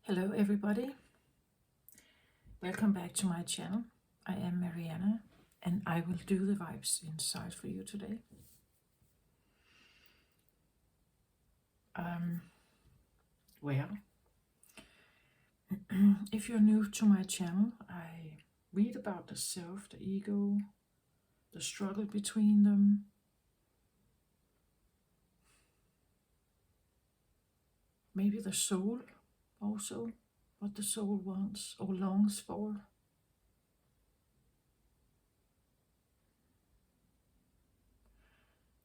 Hello everybody, welcome back to my channel. I am Mariana and I will do the vibes inside for you today. Well, if you're new to my channel, I read about the self, the ego, the struggle between them, maybe the soul also, what the soul wants or longs for.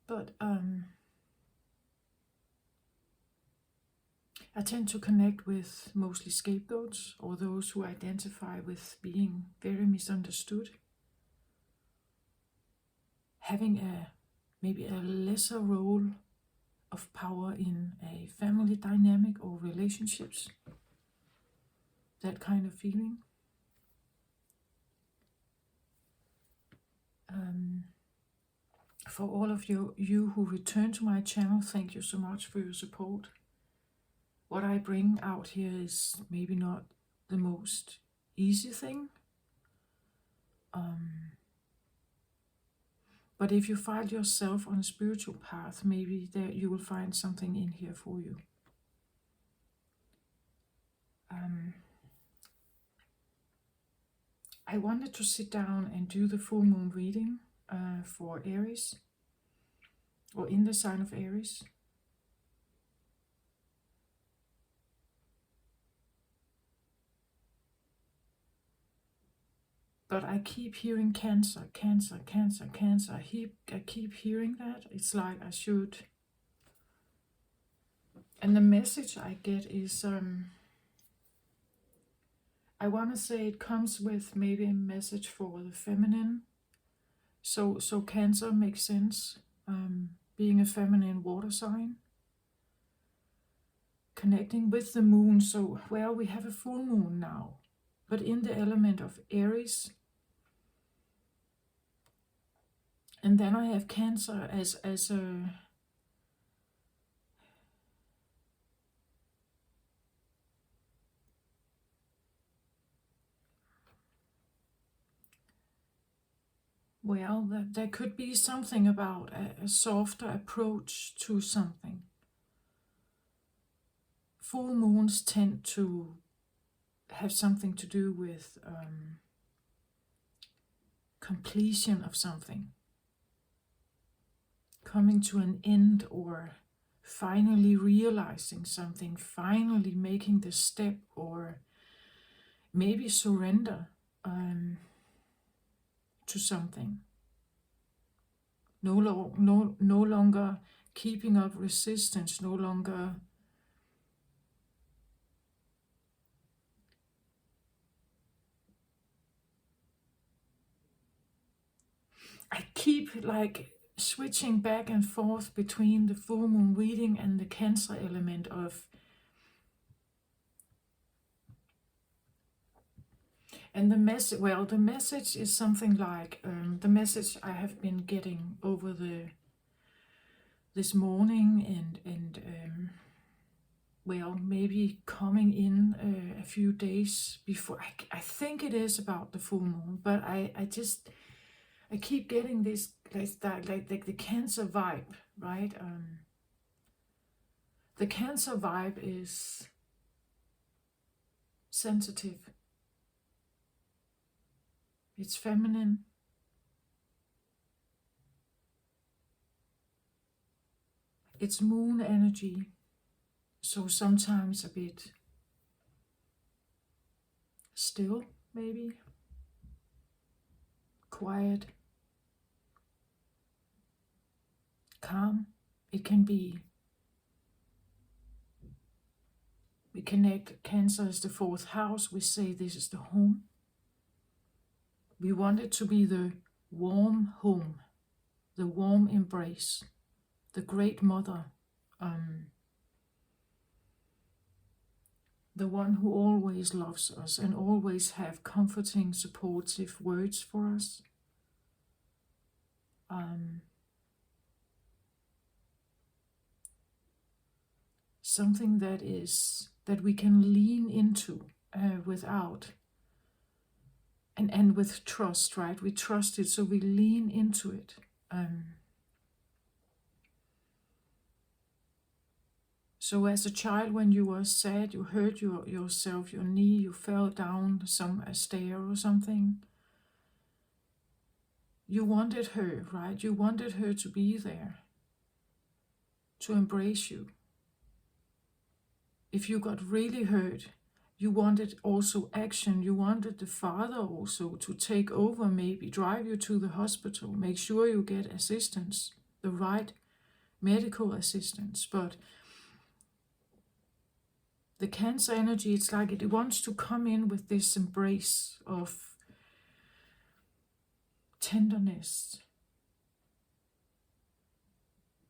But I tend to connect with mostly scapegoats or those who identify with being very misunderstood, having maybe a lesser role of power in a family dynamic or relationships, that kind of feeling. For all of you who return to my channel, thank you so much for your support. What I bring out here is maybe not the most easy thing, but if you find yourself on a spiritual path, maybe there you will find something in here for you. I wanted to sit down and do the full moon reading for Aries, or in the sign of Aries. But I keep hearing Cancer, Cancer, Cancer, Cancer. I keep hearing that. It's like I should. And the message I get is, I want to say it comes with maybe a message for the feminine. So Cancer makes sense, being a feminine water sign, connecting with the moon. So, well, we have a full moon now, but in the element of Aries. And then I have Cancer as a well, there could be something about a softer approach to something. Full moons tend to have something to do with completion of something, coming to an end, or finally realizing something, finally making the step, or maybe surrender to something. No longer keeping up resistance, no longer I keep like switching back and forth between the full moon reading and the Cancer element of, and the message, well, the message is something like the message I have been getting over this morning and well, maybe coming in a few days before. I think it is about the full moon, but I keep getting this like the Cancer vibe, right? The Cancer vibe is sensitive. It's feminine. It's moon energy. So sometimes a bit still, maybe quiet, calm. It can be. We connect Cancer as the fourth house. We say this is the home. We want it to be the warm home, the warm embrace, the great mother, the one who always loves us and always have comforting, supportive words for us. Something that is that we can lean into without, and with trust, right? We trust it, so we lean into it. So as a child, when you were sad, you hurt yourself, your knee, you fell down a stair or something. You wanted her, right? You wanted her to be there, to embrace you. If you got really hurt, you wanted also action. You wanted the father also to take over, maybe drive you to the hospital, make sure you get assistance, the right medical assistance. But the Cancer energy, it's like it wants to come in with this embrace of tenderness,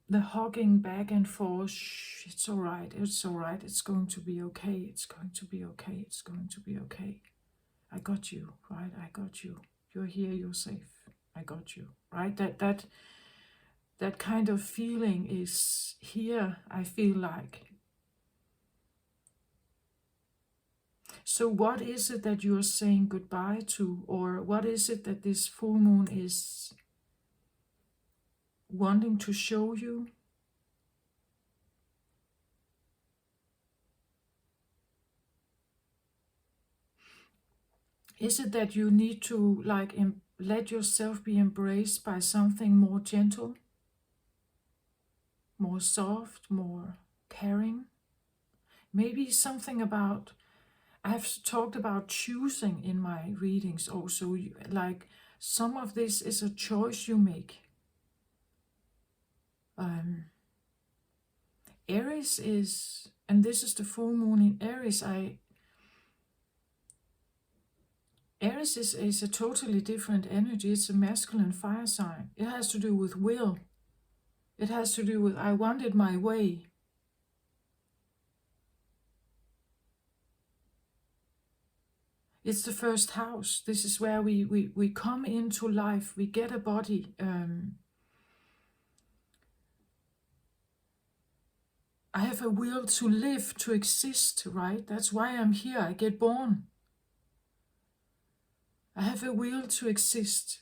the hugging back and forth. Shh, it's all right, it's all right, it's going to be okay, it's going to be okay, it's going to be okay. I got you, right? I got you. You're here, you're safe. I got you, right? That kind of feeling is here, I feel like. So what is it that you're saying goodbye to? Or what is it that this full moon is wanting to show you? Is it that you need to let yourself be embraced by something more gentle, more soft, more caring? Maybe something about, I've talked about choosing in my readings also, like some of this is a choice you make. Aries is, and this is the full moon in Aries, Aries is a totally different energy. It's a masculine fire sign. It has to do with will. It has to do with, I want it my way. It's the first house. This is where we come into life. We get a body. I have a will to live, to exist, right? That's why I'm here. I get born. I have a will to exist.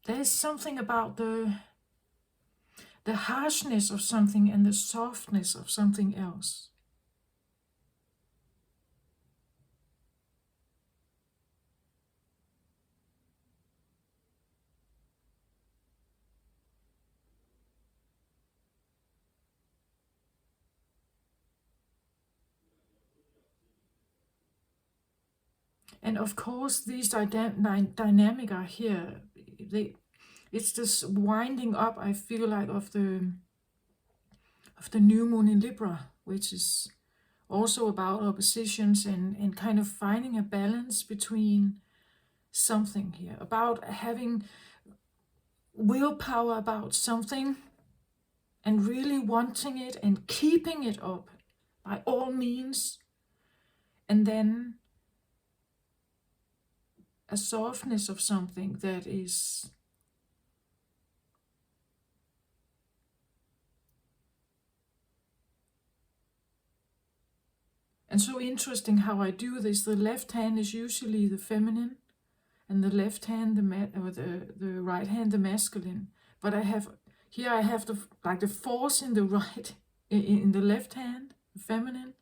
There's something about the harshness of something and the softness of something else. And of course, these dynamic are here. It's this winding up, I feel like, of the new moon in Libra, which is also about oppositions and kind of finding a balance between something here, about having willpower about something and really wanting it and keeping it up by all means, and then a softness of something that is and so interesting how I do this. The left hand is usually the feminine, and the left hand the right hand the masculine. But I have the force in the right, in the left hand, the feminine,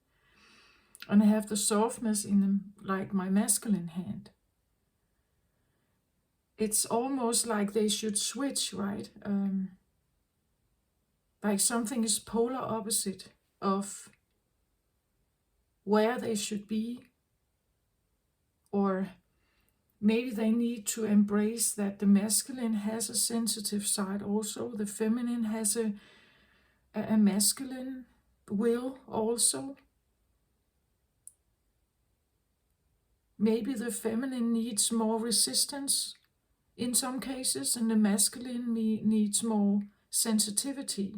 and I have the softness in my masculine hand. It's almost like they should switch, right? Like something is polar opposite of where they should be, or maybe they need to embrace that the masculine has a sensitive side also, the feminine has a masculine will also. Maybe the feminine needs more resistance in some cases, and the masculine needs more sensitivity.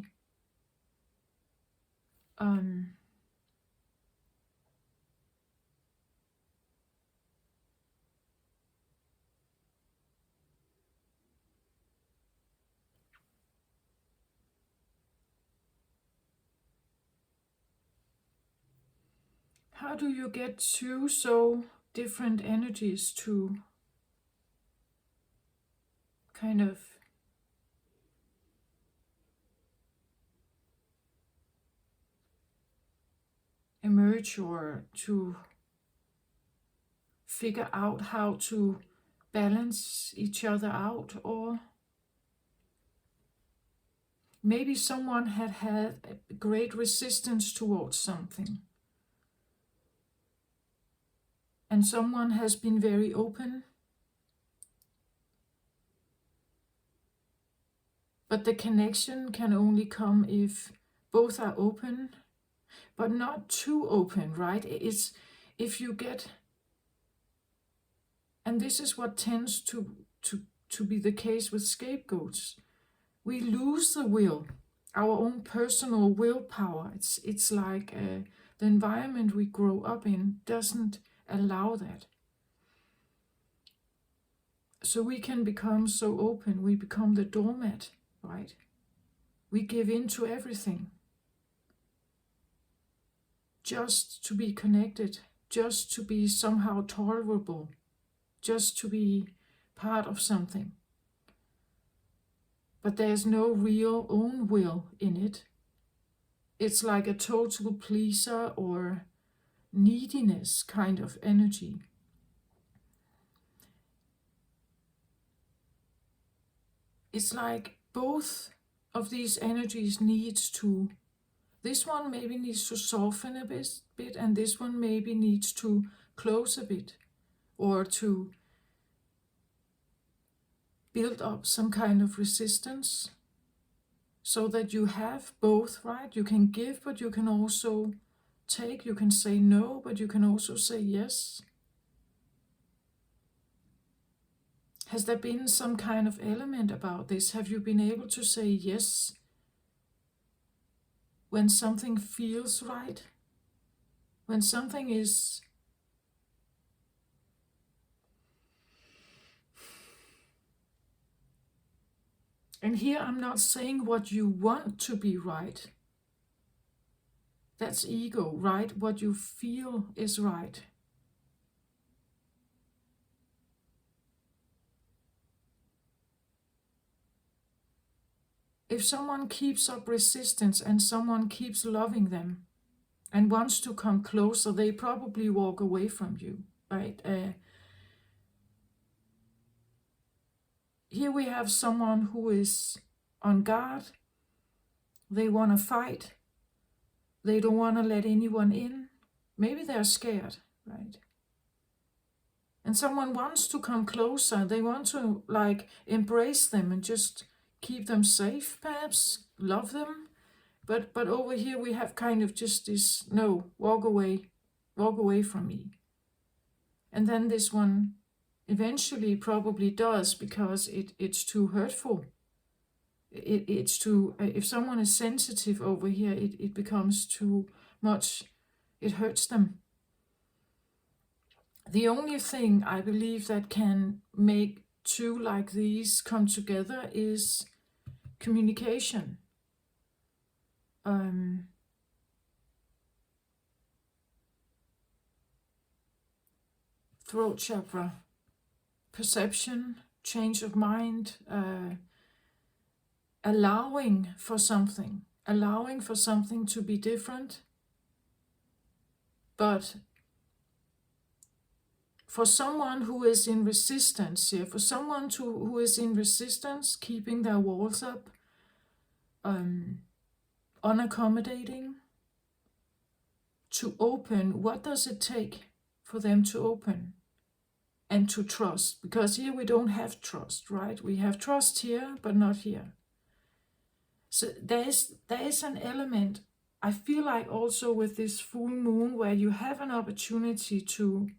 How do you get two so different energies to kind of emerge, or to figure out how to balance each other out? Or maybe someone had a great resistance towards something, and someone has been very open, but the connection can only come if both are open, but not too open, right? It's if you get, and this is what tends to be the case with scapegoats. We lose the will, our own personal willpower. It's like the environment we grow up in doesn't allow that. So we can become so open, we become the doormat, right? We give in to everything just to be connected, just to be somehow tolerable, just to be part of something. But there's no real own will in it. It's like a total pleaser or neediness kind of energy. It's like both of these energies needs to, this one maybe needs to soften a bit, and this one maybe needs to close a bit, or to build up some kind of resistance, so that you have both, right? You can give, but you can also take. You can say no, but you can also say yes. Has there been some kind of element about this? Have you been able to say yes when something feels right? When something is and here I'm not saying what you want to be right. That's ego, right? What you feel is right. If someone keeps up resistance and someone keeps loving them and wants to come closer, they probably walk away from you, right? Here we have someone who is on guard. They want to fight. They don't want to let anyone in. Maybe they're scared, right? And someone wants to come closer. They want to embrace them and just keep them safe, perhaps love them. But over here we have kind of just this, no, walk away from me. And then this one eventually probably does, because it's too hurtful. It's too, if someone is sensitive over here, it becomes too much. It hurts them. The only thing I believe that can make two like these come together is communication. Throat chakra, perception, change of mind, allowing for something to be different. But for someone who is in resistance here, who is in resistance, keeping their walls up, unaccommodating, to open, what does it take for them to open and to trust? Because here we don't have trust, right? We have trust here, but not here. So there is an element, I feel like, also with this full moon, where you have an opportunity to,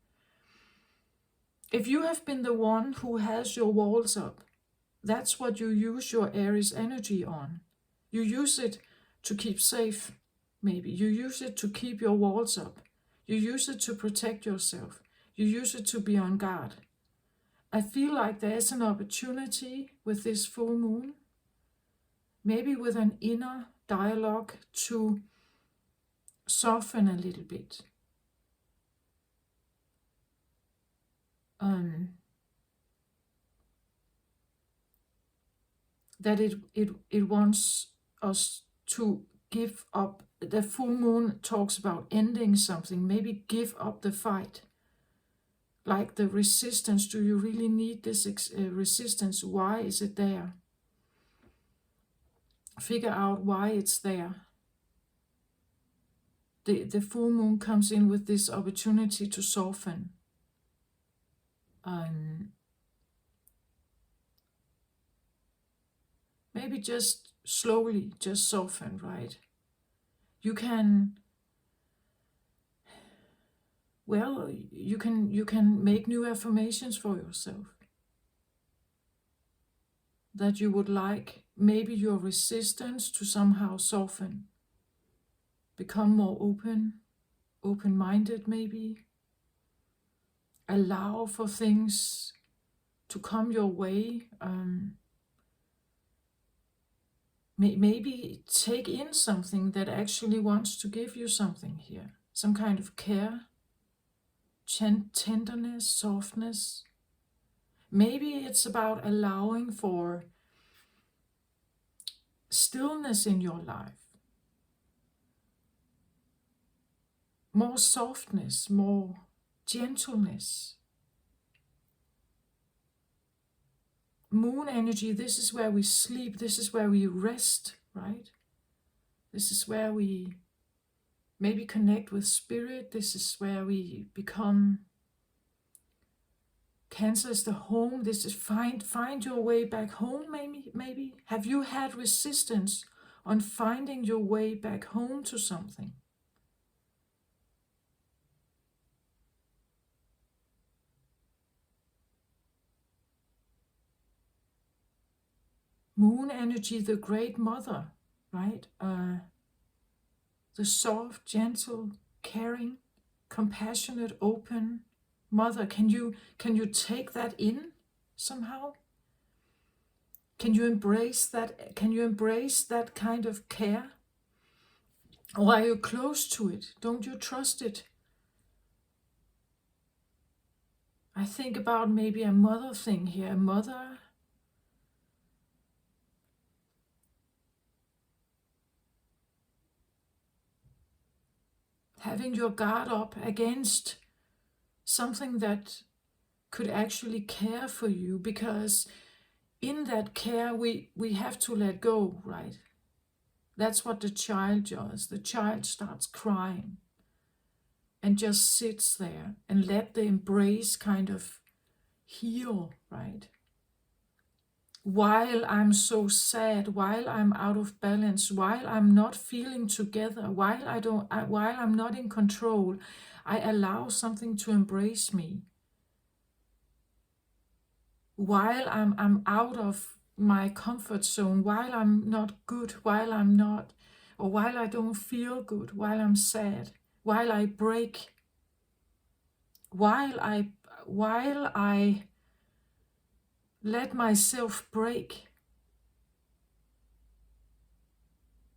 if you have been the one who has your walls up, that's what you use your Aries energy on. You use it to keep safe, maybe. You use it to keep your walls up. You use it to protect yourself. You use it to be on guard. I feel like there is an opportunity with this full moon, maybe with an inner dialogue, to soften a little bit. that it wants us to give up. The full moon talks about ending something, maybe give up the fight. Like the resistance, do you really need this resistance? Why is it there? Figure out why it's there. The full moon comes in with this opportunity to soften. Maybe just slowly, just soften, right? You can, well, you can make new affirmations for yourself that you would like maybe your resistance to somehow soften, become more open-minded maybe, allow for things to come your way. Maybe take in something that actually wants to give you something here, some kind of care, tenderness, softness. Maybe it's about allowing for stillness in your life, more softness, more gentleness. Moon energy, this is where we sleep, this is where we rest, right? This is where we maybe connect with spirit, this is where we become. Cancer is the home, this is find your way back home, maybe. Have you had resistance on finding your way back home to something? Moon energy, the great mother, right? The soft, gentle, caring, compassionate, open mother. Can you take that in somehow? Can you embrace that? Can you embrace that kind of care? Or are you close to it? Don't you trust it? I think about maybe a mother thing here. A mother having your guard up against something that could actually care for you, because in that care we have to let go, right? That's what the child does. The child starts crying and just sits there and let the embrace kind of heal, right? While I'm so sad, while I'm out of balance, while I'm not feeling together, while I'm not in control, I allow something to embrace me. While I'm out of my comfort zone, while I'm not good, while I don't feel good, while I'm sad, while I break, while I let myself break,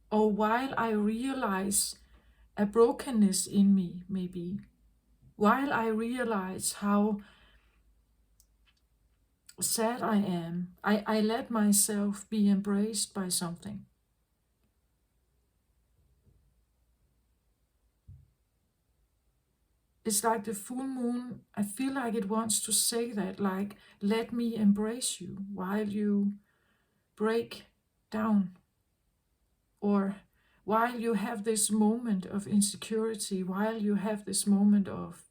or while I realize a brokenness in me, maybe, while I realize how sad I am, I let myself be embraced by something. It's like the full moon, I feel like it wants to say that, like, let me embrace you while you break down, or while you have this moment of insecurity, while you have this moment of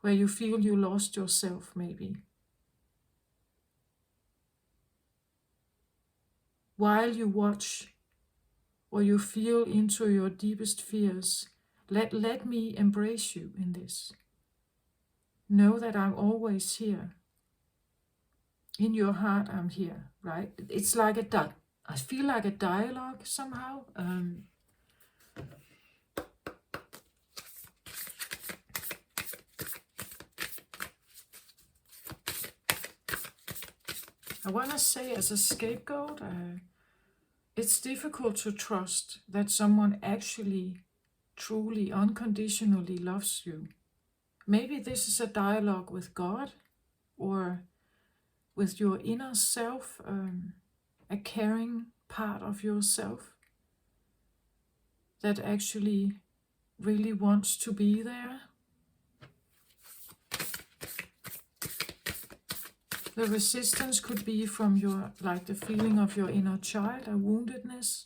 where you feel you lost yourself, maybe. While you watch or you feel into your deepest fears, let me embrace you in this. Know that I'm always here. In your heart, I'm here, right? It's like I feel like a dialogue somehow. I want to say, as a scapegoat, it's difficult to trust that someone actually, truly, unconditionally loves you. Maybe this is a dialogue with God. or with your inner self, a caring part of yourself that actually really wants to be there. The resistance could be from your, like the feeling of your inner child, a woundedness.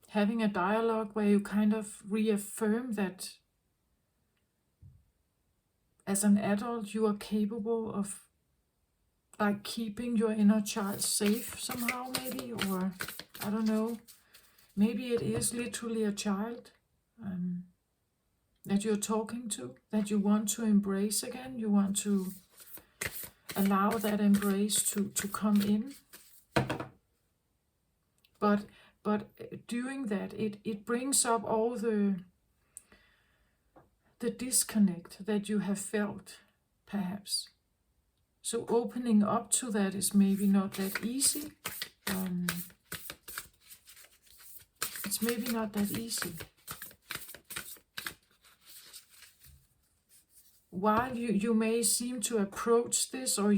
Having a dialogue where you kind of reaffirm that as an adult you are capable of like keeping your inner child safe somehow, maybe, or I don't know, maybe it is literally a child that you're talking to, that you want to embrace again. You want to allow that embrace to come in. But doing that, it brings up all the disconnect that you have felt, perhaps. So opening up to that is maybe not that easy. It's maybe not that easy. While you may seem to approach this, or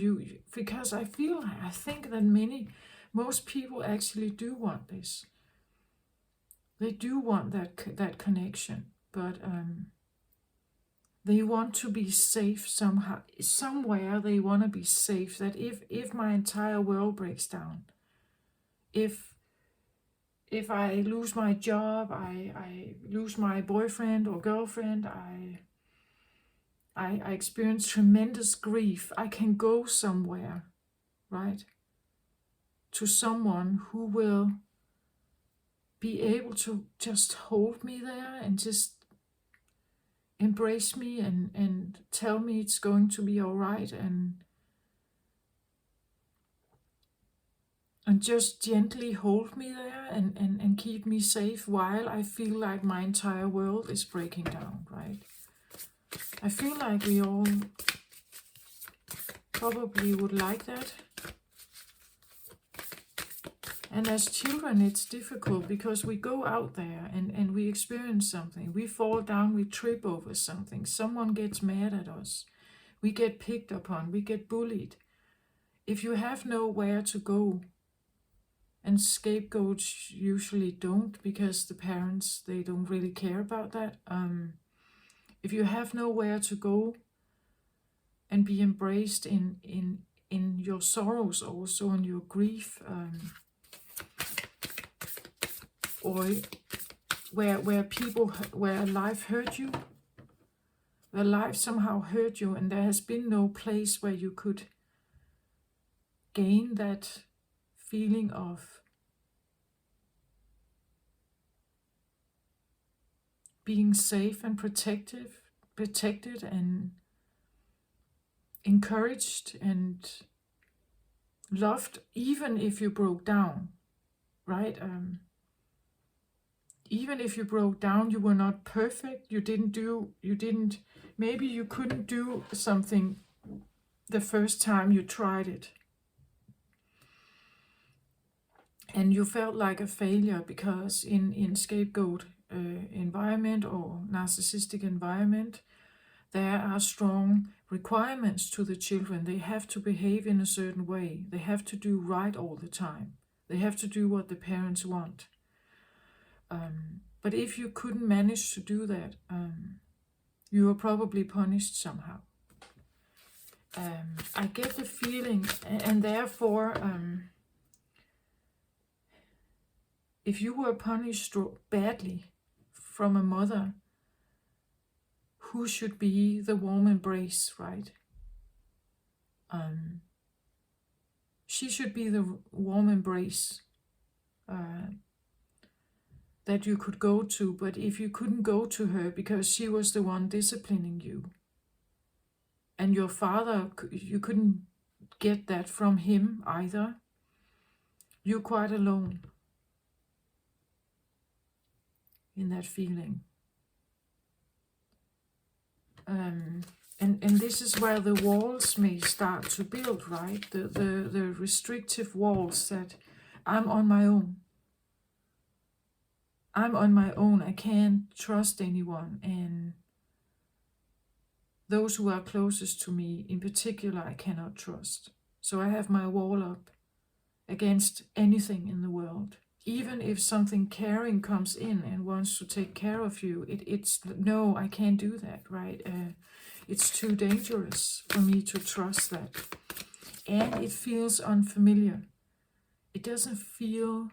because I think that most people actually do want this. They do want that connection, but they want to be safe somehow. Somewhere they want to be safe. That if my entire world breaks down, if I lose my job, I lose my boyfriend or girlfriend, I experience tremendous grief, I can go somewhere, right? To someone who will be able to just hold me there and just embrace me and tell me it's going to be all right, and just gently hold me there and keep me safe while I feel like my entire world is breaking down, right? I feel like we all probably would like that. And as children, it's difficult because we go out there and we experience something. We fall down, we trip over something. Someone gets mad at us. We get picked upon, we get bullied. If you have nowhere to go, and scapegoats usually don't, because the parents, they don't really care about that. If you have nowhere to go and be embraced in your sorrows also, and your grief, or where life hurt you, where life somehow hurt you, and there has been no place where you could gain that feeling of being safe and protected and encouraged and loved, even if you broke down, right? Even if you broke down, you were not perfect. Maybe you couldn't do something the first time you tried it, and you felt like a failure because in scapegoat environment or narcissistic environment, there are strong requirements to the children. They have to behave in a certain way. They have to do right all the time. They have to do what the parents want. But if you couldn't manage to do that, you were probably punished somehow. I get the feeling, and therefore, if you were punished badly from a mother, who should be the warm embrace, right? She should be the warm embrace that you could go to. But if you couldn't go to her because she was the one disciplining you, and your father, you couldn't get that from him either, you're quite alone in that feeling. And this is where the walls may start to build, right? The restrictive walls that I'm on my own. I'm on my own. I can't trust anyone. And those who are closest to me in particular I cannot trust. So I have my wall up against anything in the world. Even if something caring comes in and wants to take care of you, it's no, I can't do that, right? It's too dangerous for me to trust that. And it feels unfamiliar. It doesn't feel,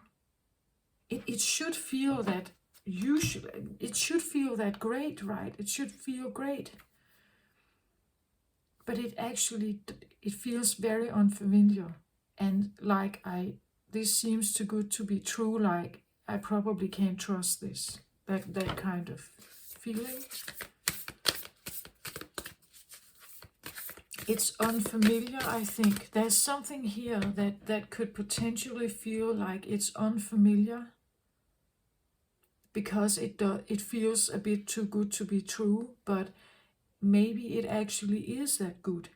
it should feel that it should feel that great, right? It should feel great. But it feels very unfamiliar. And like this seems too good to be true, like I probably can't trust this. That kind of feeling. It's unfamiliar, I think. There's something here that could potentially feel like it's unfamiliar because it feels a bit too good to be true, but maybe it actually is that good.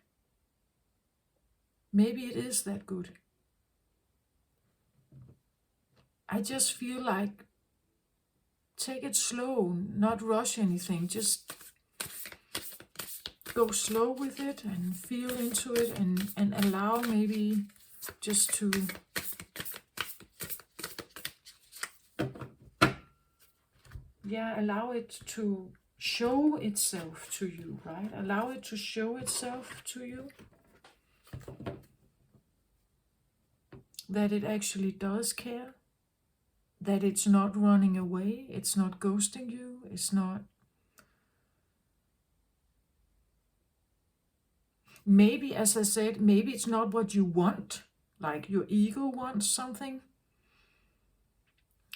Maybe it is that good. I just feel like take it slow, not rush anything, just go slow with it and feel into it and allow maybe just to allow it to show itself to you, right? Allow it to show itself to you. That it actually does care. That it's not running away. It's not ghosting you. It's not. Maybe, as I said, maybe it's not what you want. Like your ego wants something.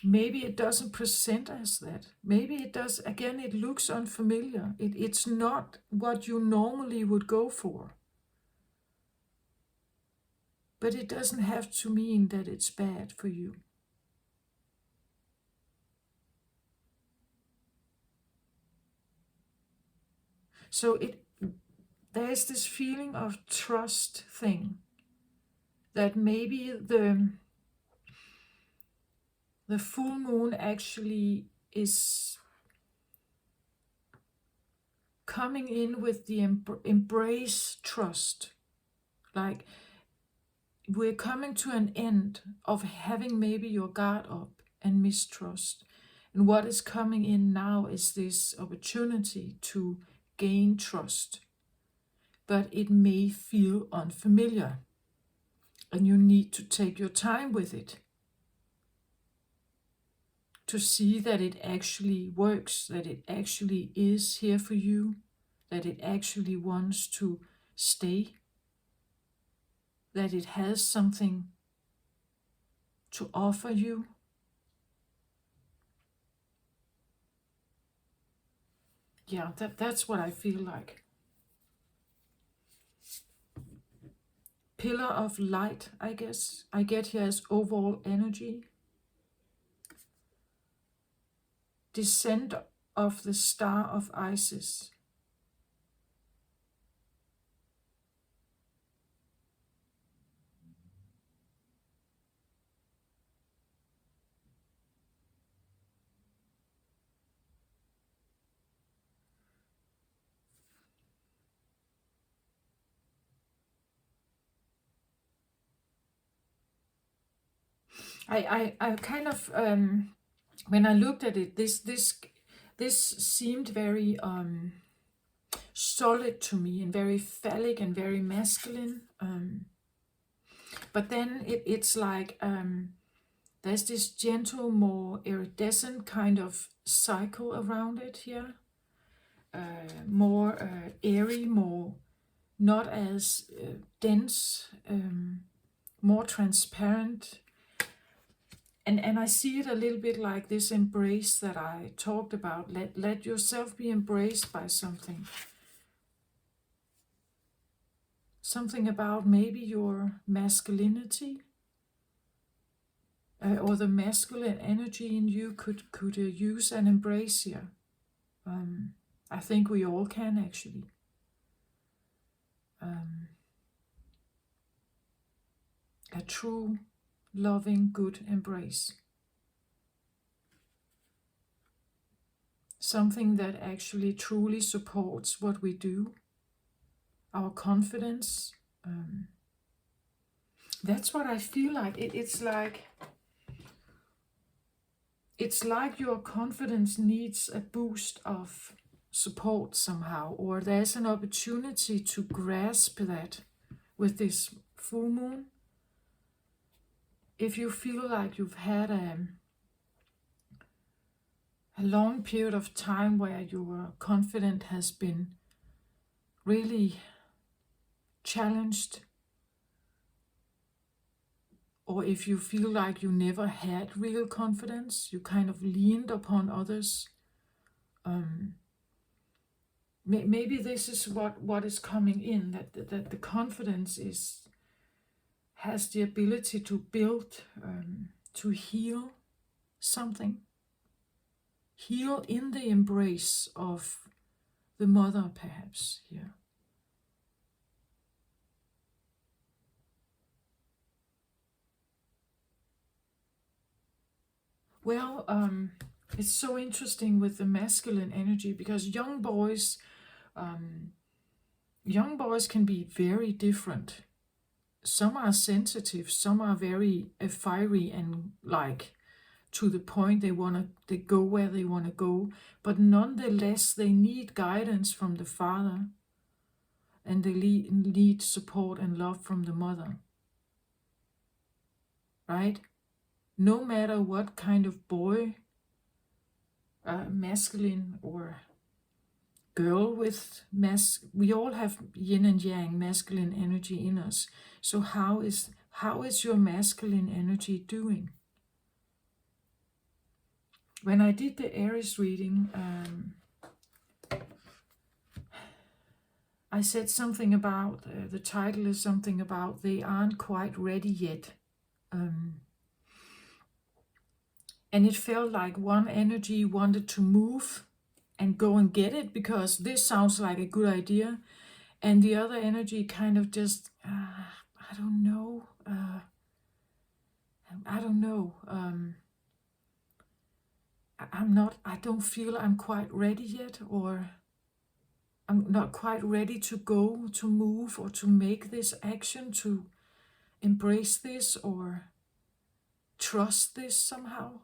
Maybe it doesn't present as that. Maybe it does. Again, it looks unfamiliar. It's not what you normally would go for. But it doesn't have to mean that it's bad for you. So there's this feeling of trust thing. That maybe the full moon actually is coming in with the embrace trust. Like we're coming to an end of having maybe your guard up and mistrust. And what is coming in now is this opportunity to gain trust. But it may feel unfamiliar. And you need to take your time with it. To see that it actually works, that it actually is here for you, that it actually wants to stay, that it has something to offer you. Yeah, that's what I feel like. Pillar of light, I guess. I get here as overall energy. Descent of the star of Isis. I kind of when I looked at it, this seemed very solid to me and very phallic and very masculine. But then it's like there's this gentle, more iridescent kind of cycle around it here. More airy, more not as dense, more transparent. And I see it a little bit like this embrace that I talked about. Let yourself be embraced by something. Something about maybe your masculinity. Or the masculine energy in you could use an embrace here. I think we all can actually. A true, loving, good embrace. Something that actually truly supports what we do our confidence. That's what I feel like. It's like your confidence needs a boost of support somehow, or there's an opportunity to grasp that with this full moon. If you feel like you've had a long period of time where your confidence has been really challenged, or if you feel like you never had real confidence, you kind of leaned upon others, maybe this is what is coming in, that the confidence has the ability to build, to heal something, heal in the embrace of the mother, perhaps here. Well, it's so interesting with the masculine energy, because young boys can be very different. Some are sensitive, some are very fiery and like to the point. They go where they want to go, but nonetheless they need guidance from the father, and they need support and love from the mother, right? No matter what kind of boy, masculine or girl with we all have yin and yang, masculine energy in us. So how is your masculine energy doing? When I did the Aries reading, I said something about, the title is something about they aren't quite ready yet. And it felt like one energy wanted to move and go and get it because this sounds like a good idea. And the other energy kind of just, I don't know. I don't feel I'm quite ready yet, or I'm not quite ready to go, to move, or to make this action, to embrace this or trust this somehow.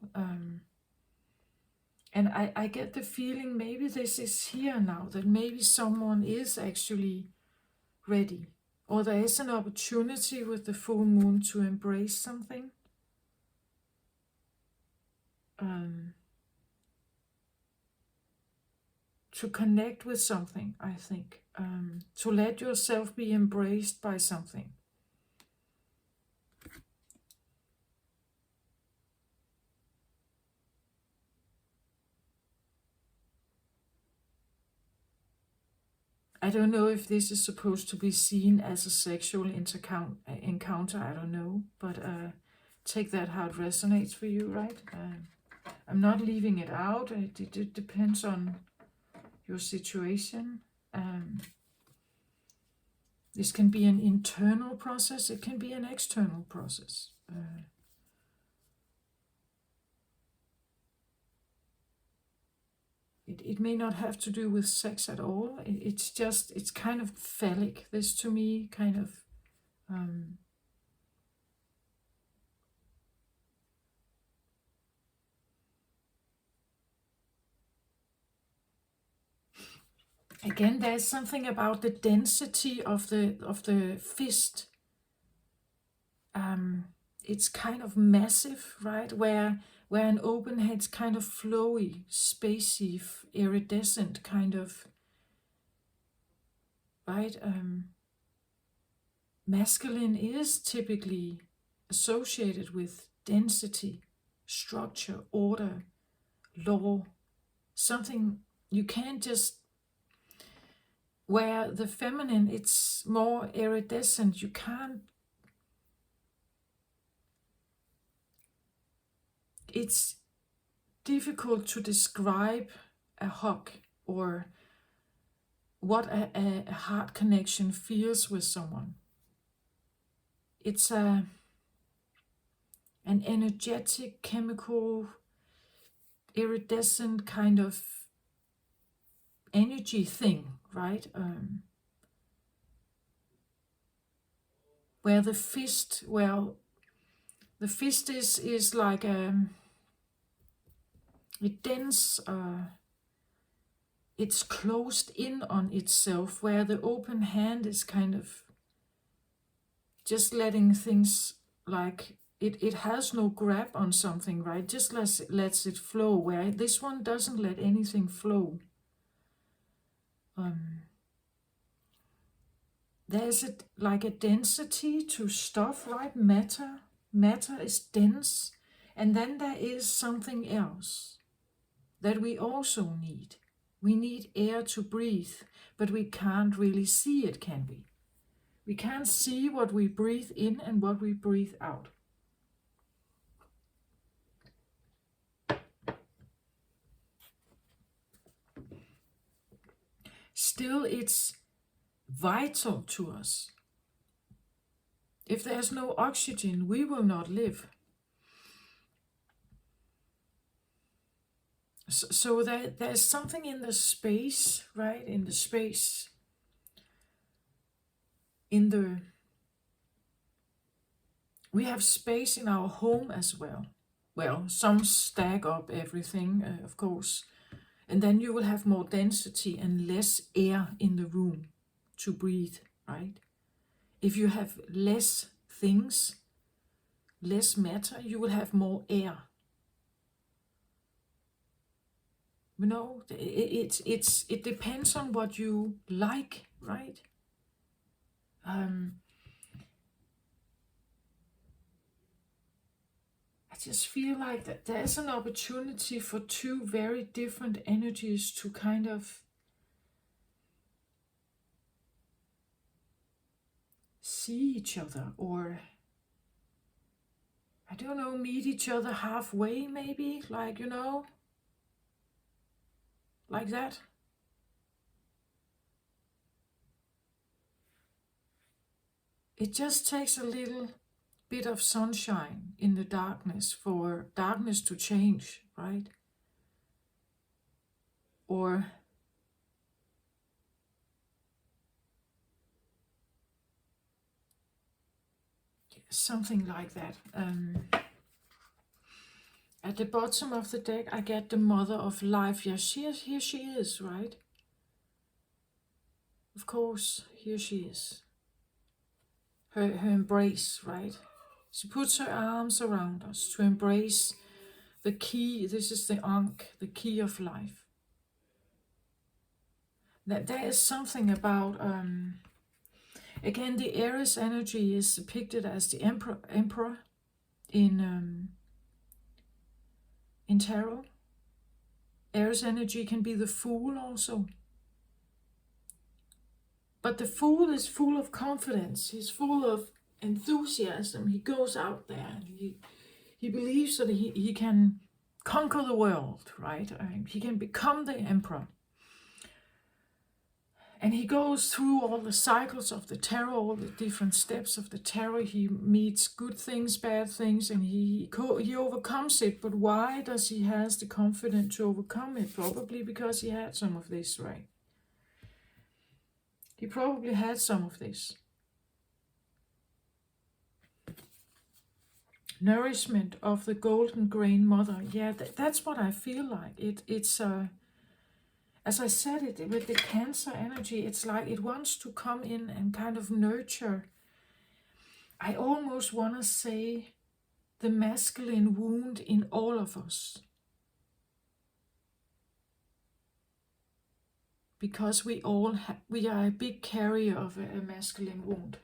And I get the feeling maybe this is here now, that maybe someone is actually ready, or there is an opportunity with the full moon to embrace something. To connect with something, I think. To let yourself be embraced by something. I don't know if this is supposed to be seen as a sexual encounter, I don't know, but take that how it resonates for you, right? I'm not leaving it out. It depends on your situation. This can be an internal process, it can be an external process. It may not have to do with sex at all. It's kind of phallic, this to me, kind of. Again, there's something about the density of the fist. It's kind of massive, right? Where an open head's kind of flowy, spacey, iridescent, kind of, right? Masculine is typically associated with density, structure, order, law, something you can't just, where the feminine, it's more iridescent. You can't, it's difficult to describe a hug or what a heart connection feels with someone. It's an energetic, chemical, iridescent kind of energy thing, right? where the fist, well, the fist is like a dense, it's closed in on itself, where the open hand is kind of just letting things, like it has no grab on something, right? Just lets it flow, where this one doesn't let anything flow. There's like a density to stuff, right? Matter is dense. And then there is something else that we also need. We need air to breathe, but we can't really see it, can we? We can't see what we breathe in and what we breathe out. Still, it's vital to us. If there's no oxygen, we will not live. So there's something in the space, right? In the space, we have space in our home as well. Well, some stack up everything, of course. And then you will have more density and less air in the room to breathe, right? If you have less things, less matter, you will have more air. You know, it depends on what you like, right? I just feel like that there's an opportunity for two very different energies to kind of see each other, or I don't know, meet each other halfway, maybe, like, you know, like that. It just takes a little bit of sunshine in the darkness for darkness to change, right? Or something like that. At the bottom of the deck, I get the Mother of Life. Yeah, here she is, right? Of course, here she is. Her embrace, right? She puts her arms around us to embrace the key. This is the Ankh, the key of life. That there is something about, again, the Aries energy is depicted as the emperor in tarot. Aries energy can be the Fool also. But the Fool is full of confidence. He's full of enthusiasm. He goes out there and he believes that he can conquer the world, right? He can become the emperor. And he goes through all the cycles of the tarot, all the different steps of the tarot. He meets good things, bad things, and he overcomes it. But why does he has the confidence to overcome it? Probably because he had some of this, right? He probably had some of this. Nourishment of the golden grain mother. Yeah, that's what I feel like. It's as I said it, with the Cancer energy, it's like it wants to come in and kind of nurture. I almost want to say the masculine wound in all of us. Because we are a big carrier of a masculine wound.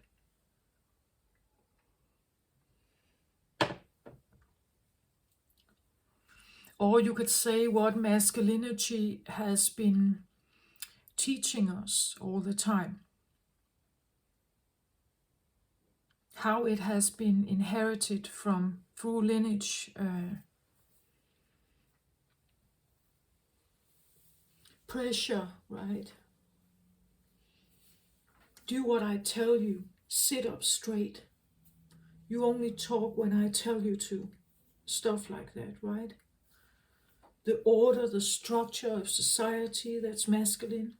Or you could say what masculinity has been teaching us all the time. How it has been inherited through lineage, pressure, right? Do what I tell you, sit up straight. You only talk when I tell you to. Stuff like that, right? The order, the structure of society that's masculine.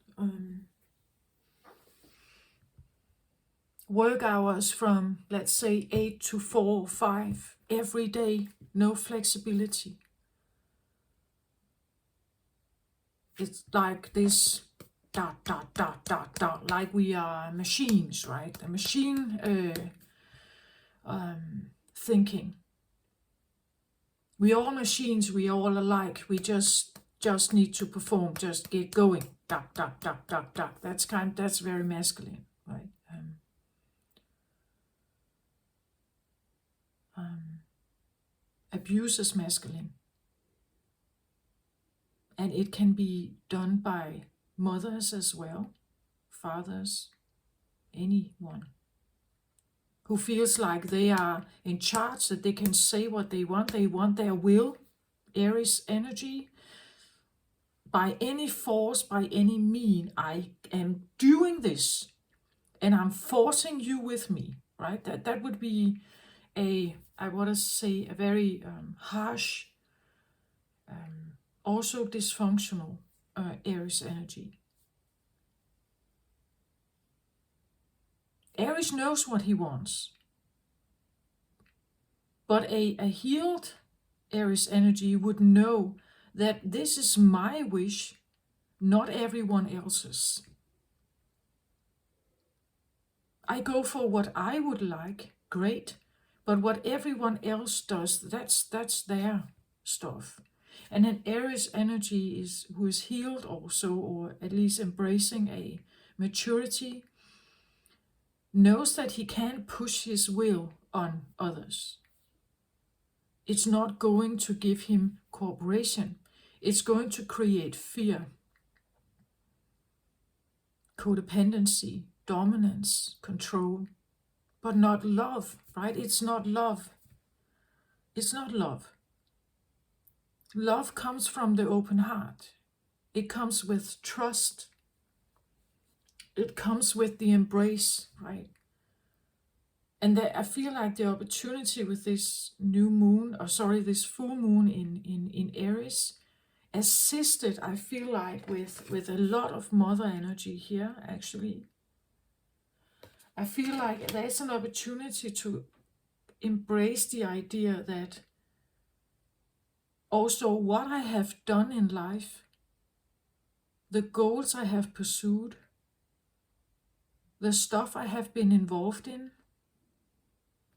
work hours from, let's say, 8 to 4 or 5 every day, no flexibility. It's like this dot, dot, dot, dot, dot, like we are machines, right? A machine thinking. We all machines, we all alike. We just need to perform, just get going. Dot, dot, dot, dot, dot. That's very masculine, right? Abuse is masculine. And it can be done by mothers as well, fathers, anyone who feels like they are in charge, that they can say what they want their will, Aries energy. By any force, by any mean, I am doing this and I'm forcing you with me, right? That would be I want to say, a very harsh, also dysfunctional Aries energy. Aries knows what he wants, but a healed Aries energy would know that this is my wish, not everyone else's. I go for what I would like, great, but what everyone else does, that's their stuff. And an Aries energy is who is healed also, or at least embracing a maturity, knows that he can't push his will on others. It's not going to give him cooperation. It's going to create fear, codependency, dominance, control, but not love, right? It's not love. It's not love. Love comes from the open heart. It comes with trust. It comes with the embrace, right? And I feel like the opportunity with this this full moon in Aries, assisted, I feel like, with a lot of mother energy here, actually. I feel like there's an opportunity to embrace the idea that also what I have done in life, the goals I have pursued, the stuff I have been involved in,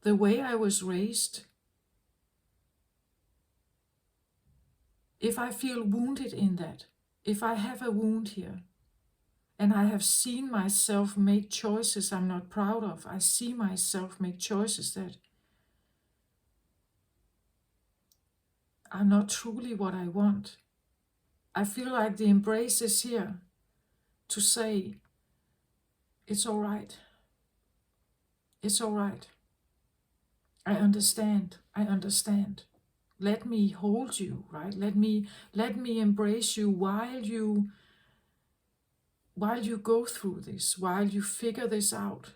the way I was raised, if I feel wounded in that, if I have a wound here, and I have seen myself make choices I'm not proud of, I see myself make choices that are not truly what I want. I feel like the embrace is here to say, it's all right. It's all right. I understand. I understand. Let me hold you, right? Let me embrace you while you go through this, while you figure this out,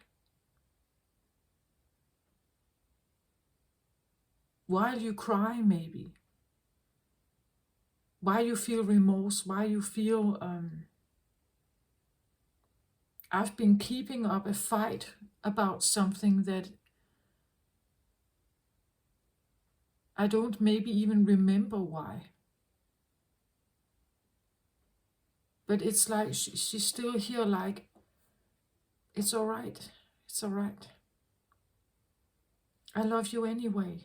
while you cry maybe, while you feel remorse, while you feel I've been keeping up a fight about something that I don't maybe even remember why. But it's like she's still here, like, it's all right. It's all right. I love you anyway.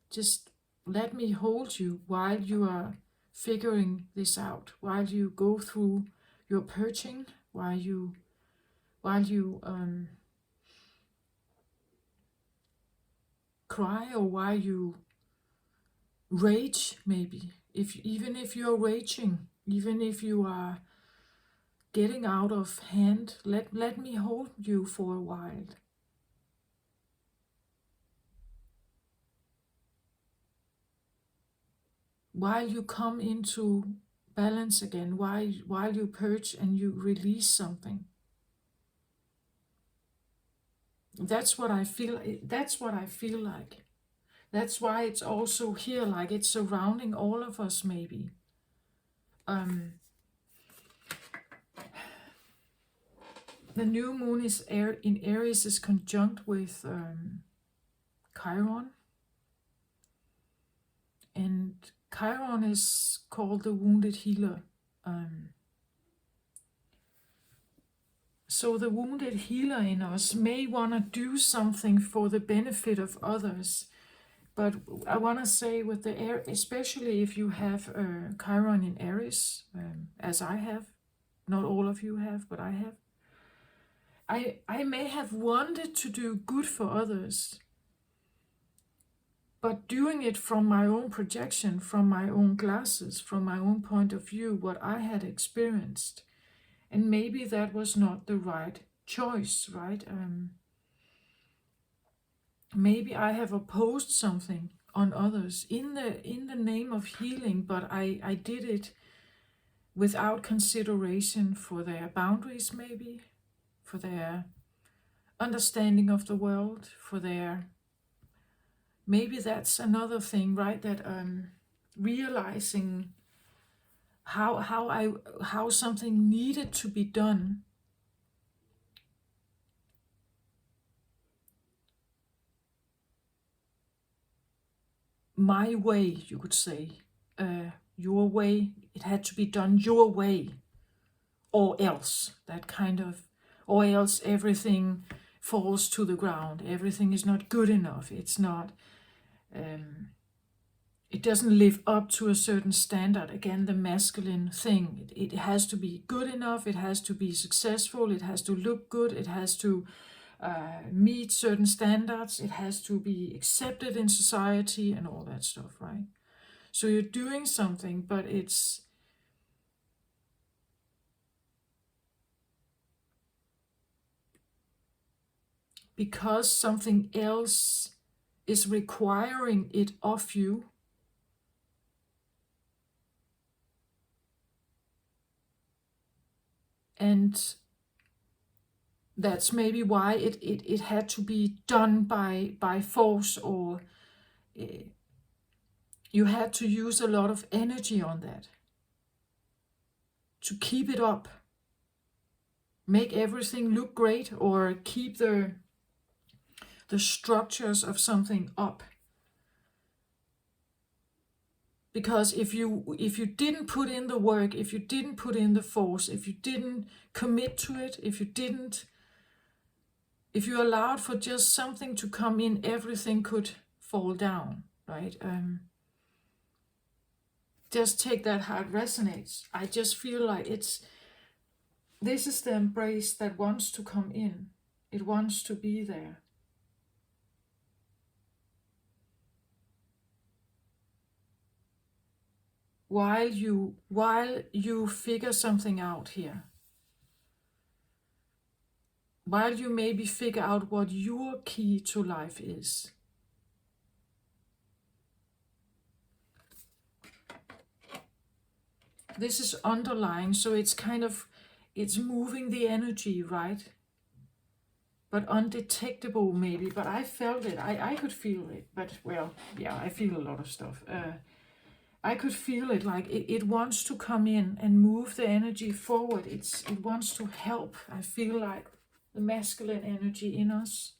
Just let me hold you while you are figuring this out, while you go through your purging, while you cry, or while you rage, maybe. Even if you're raging, even if you are getting out of hand, let me hold you for a while. While you come into balance again, while you purge and you release something. That's what I feel. That's what I feel like. That's why it's also here, like it's surrounding all of us, maybe. The new moon is in Aries is conjunct with Chiron, and Chiron is called the wounded healer. So the wounded healer in us may want to do something for the benefit of others. But I want to say with the air, especially if you have Chiron in Aries, as I have, not all of you have, but I have. I may have wanted to do good for others, but doing it from my own projection, from my own glasses, from my own point of view, what I had experienced. And maybe that was not the right choice, right? Maybe I have opposed something on others in the name of healing, but I did it without consideration for their boundaries, maybe, for their understanding of the world, for their... Maybe that's another thing, right? That realizing how something needed to be done my way, you could say, your way. It had to be done your way, or else that kind of, or else everything falls to the ground. Everything is not good enough. It's not. It doesn't live up to a certain standard. Again, the masculine thing. It has to be good enough. It has to be successful. It has to look good. It has to meet certain standards. It has to be accepted in society and all that stuff, right? So you're doing something, but it's because something else is requiring it of you. And that's maybe why it had to be done by force, or you had to use a lot of energy on that to keep it up, make everything look great, or keep the structures of something up. Because if you didn't put in the work, if you didn't put in the force, if you didn't commit to it, if you allowed for just something to come in, everything could fall down, right? Just take that how it resonates. I just feel like this is the embrace that wants to come in. It wants to be there. While you figure something out here. While you maybe figure out what your key to life is. This is underlying, so it's kind of, it's moving the energy, right? But undetectable maybe, but I felt it, I could feel it, but well, yeah, I feel a lot of stuff. I could feel it, like it wants to come in and move the energy forward. It wants to help. I feel like the masculine energy in us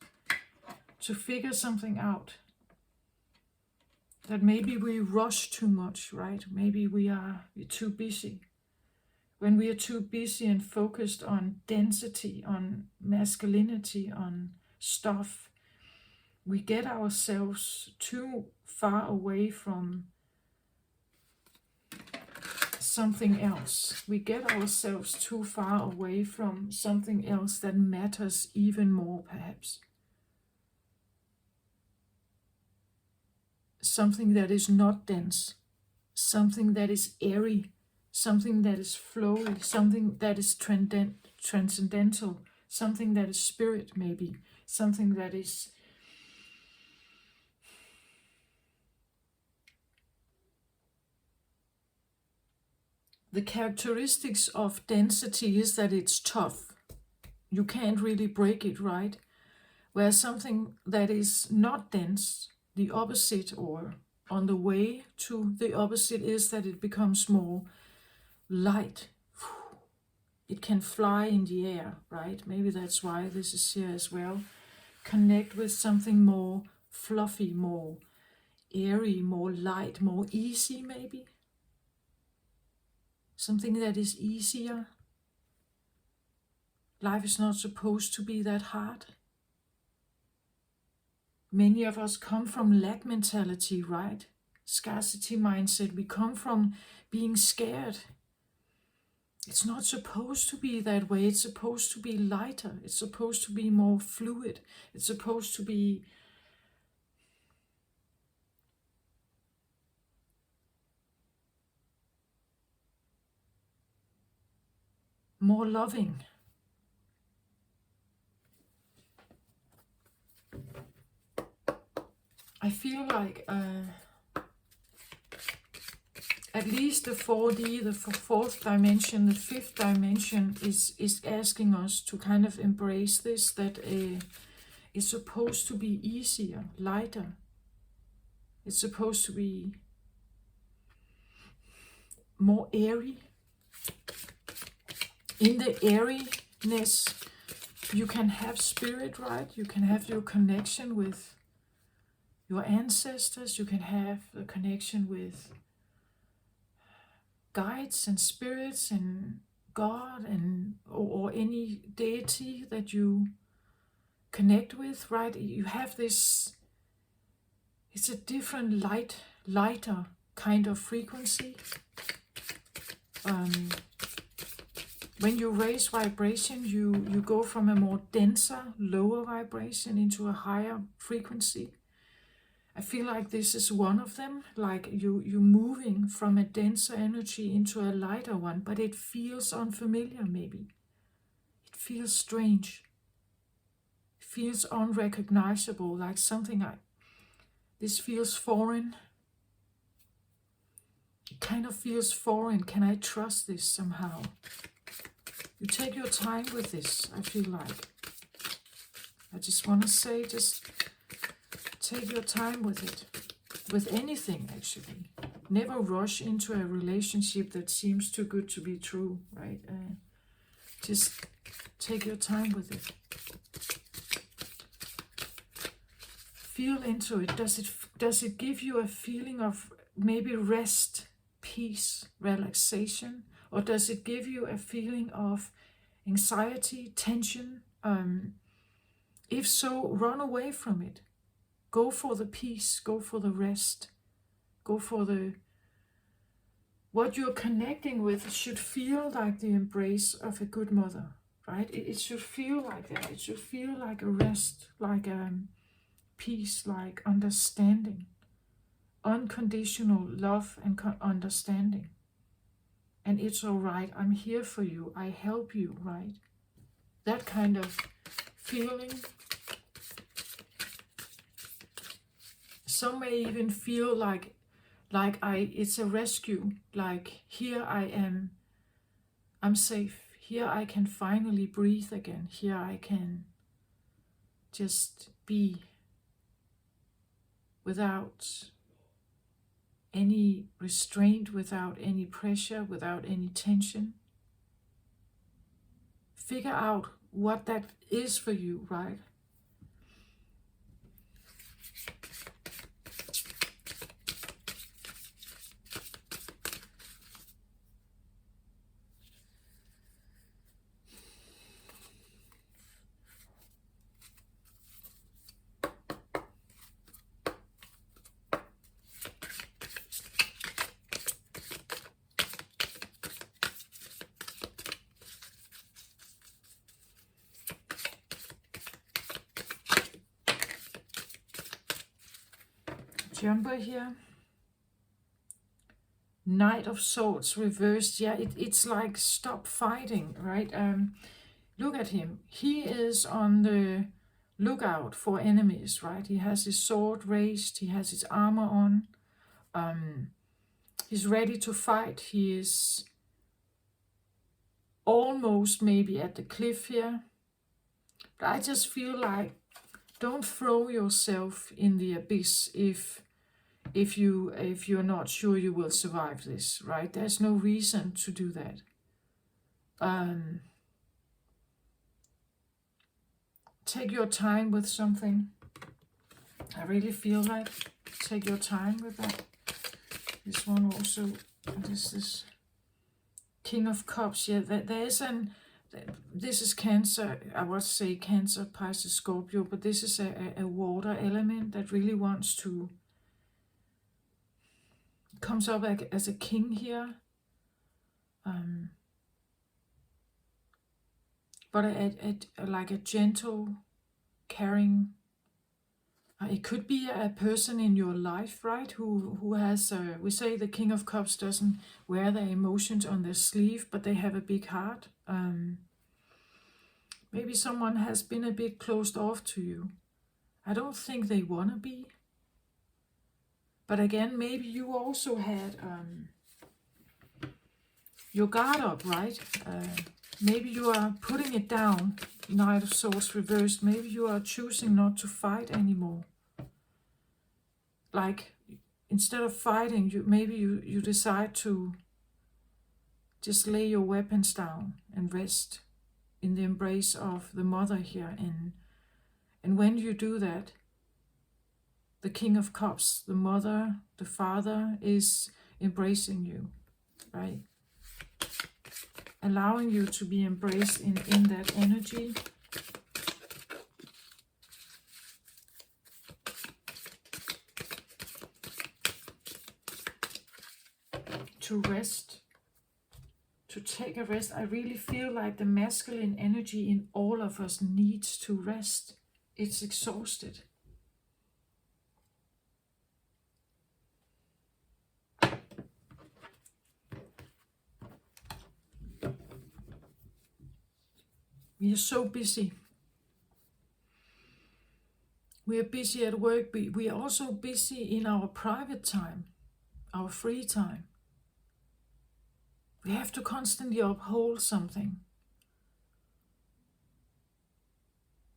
to figure something out. That maybe we rush too much, right? Maybe we're too busy. When we are too busy and focused on density, on masculinity, on stuff, we get ourselves too far away from something else. We get ourselves too far away from something else that matters even more, perhaps. Something that is not dense, something that is airy, something that is flowy, something that is transcendental, something that is spirit, maybe, something that is the characteristics of density is that it's tough. You can't really break it, right? Whereas something that is not dense, the opposite, or on the way to the opposite, is that it becomes more light, it can fly in the air, right? Maybe that's why this is here as well. Connect with something more fluffy, more airy, more light, more easy maybe. Something that is easier. Life is not supposed to be that hard. Many of us come from lack mentality, right? Scarcity mindset. We come from being scared. It's not supposed to be that way. It's supposed to be lighter. It's supposed to be more fluid. It's supposed to be more loving. I feel like at least the 4D, the fourth dimension, the fifth dimension is asking us to kind of embrace this, that it's supposed to be easier, lighter. It's supposed to be more airy. In the airiness, you can have spirit, right? You can have your connection with your ancestors. You can have a connection with guides and spirits and God and or any deity that you connect with, right? You have this, it's a different lighter kind of frequency. When you raise vibration, you go from a more denser, lower vibration into a higher frequency. I feel like this is one of them, like you moving from a denser energy into a lighter one, but it feels unfamiliar maybe. It feels strange. It feels unrecognizable, like something this feels foreign. It kind of feels foreign. Can I trust this somehow? You take your time with this, I feel like. I just want to say, just take your time with it. With anything, actually. Never rush into a relationship that seems too good to be true, right? Just take your time with it. Feel into it. Does it give you a feeling of maybe rest, peace, relaxation? Or does it give you a feeling of anxiety, tension? If so, run away from it. Go for the peace, go for the rest, go for what you're connecting with should feel like the embrace of a good mother, right? It should feel like that. It should feel like a rest, like peace, like understanding, unconditional love and understanding. And it's all right, I'm here for you, I help you, right? That kind of feeling. Some may even feel like it's a rescue, like here I am, I'm safe, here I can finally breathe again, here I can just be without any restraint, without any pressure, without any tension. Figure out what that is for you, right? Jumper here. Knight of Swords reversed. Yeah, it's like stop fighting, right? Look at him. He is on the lookout for enemies, right? He has his sword raised. He has his armor on. He's ready to fight. He is almost maybe at the cliff here. But I just feel like don't throw yourself in the abyss if you're not sure you will survive this, right? There's no reason to do that. Take your time with something. I really feel like take your time with that. This one also, this is King of Cups. Yeah, there is this is Cancer. I would say Cancer, Pisces, Scorpio, but this is a water element that really wants to, comes up as a king here. But like a gentle, caring. It could be a person in your life, right? Who has, we say the King of Cups doesn't wear their emotions on their sleeve, but they have a big heart. Maybe someone has been a bit closed off to you. I don't think they want to be. But again, maybe you also had your guard up, right? Maybe you are putting it down, Knight of Swords reversed. Maybe you are choosing not to fight anymore. Like, instead of fighting, maybe you decide to just lay your weapons down and rest in the embrace of the mother here. And when you do that, the King of Cups, the mother, the father, is embracing you, right? Allowing you to be embraced in that energy. To rest, to take a rest. I really feel like the masculine energy in all of us needs to rest. It's exhausted. We are so busy. We are busy at work, but we are also busy in our private time, our free time. We have to constantly uphold something.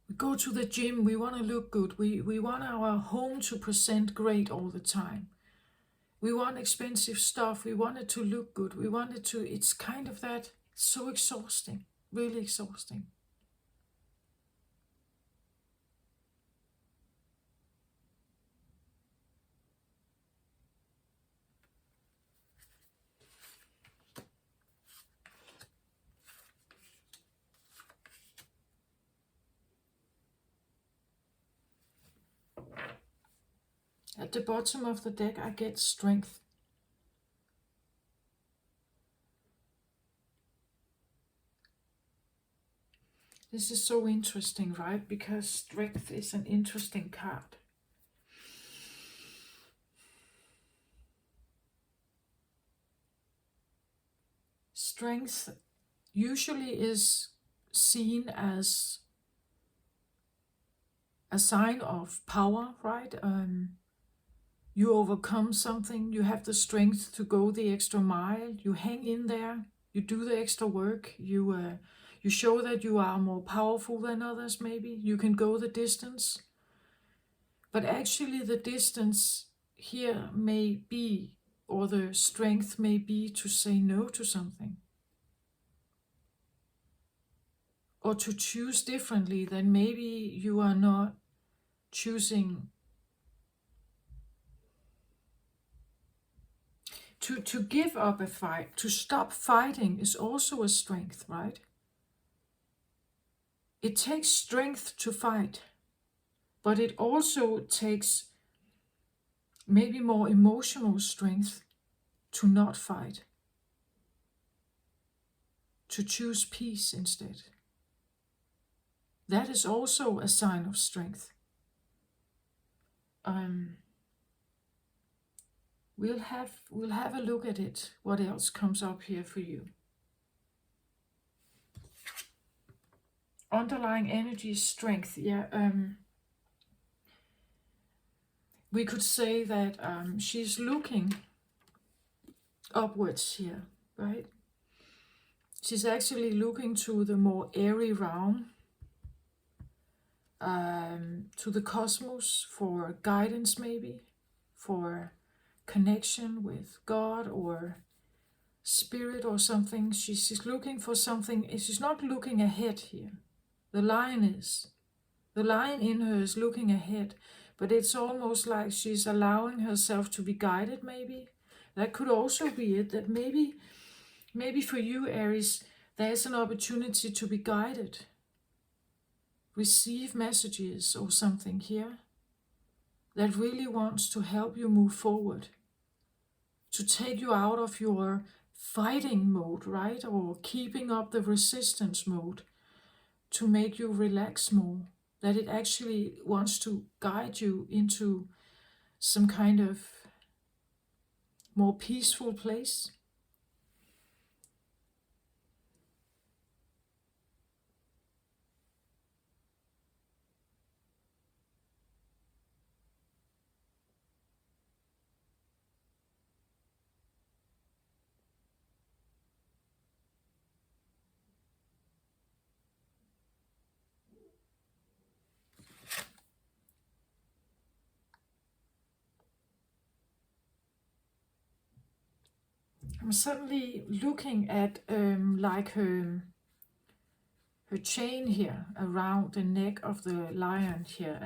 We go to the gym, we want to look good. We want our home to present great all the time. We want expensive stuff. We want it to look good. We want it to, it's kind of that, so exhausting, really exhausting. At the bottom of the deck, I get strength. This is so interesting, right? Because strength is an interesting card. Strength usually is seen as a sign of power, right? You overcome something, you have the strength to go the extra mile, you hang in there, you do the extra work, you show that you are more powerful than others, maybe. You can go the distance. But actually the distance here may be, or the strength may be to say no to something. Or to choose differently, then maybe you are not choosing. To give up a fight, to stop fighting is also a strength, right? It takes strength to fight, but it also takes maybe more emotional strength to not fight, to choose peace instead. That is also a sign of strength. We'll have a look at it, what else comes up here for you. Underlying energy, strength. Yeah, we could say that she's looking upwards here, right? She's actually looking to the more airy realm, to the cosmos for guidance, maybe for connection with God, or spirit or something. She's looking for something. She's not looking ahead here. The lion is. The lion in her is looking ahead, but it's almost like she's allowing herself to be guided, maybe. That could also be it, that maybe for you, Aries, there's an opportunity to be guided. Receive messages or something here that really wants to help you move forward, to take you out of your fighting mode, right? Or keeping up the resistance mode, to make you relax more. That it actually wants to guide you into some kind of more peaceful place. I'm suddenly looking at like her chain here around the neck of the lion here.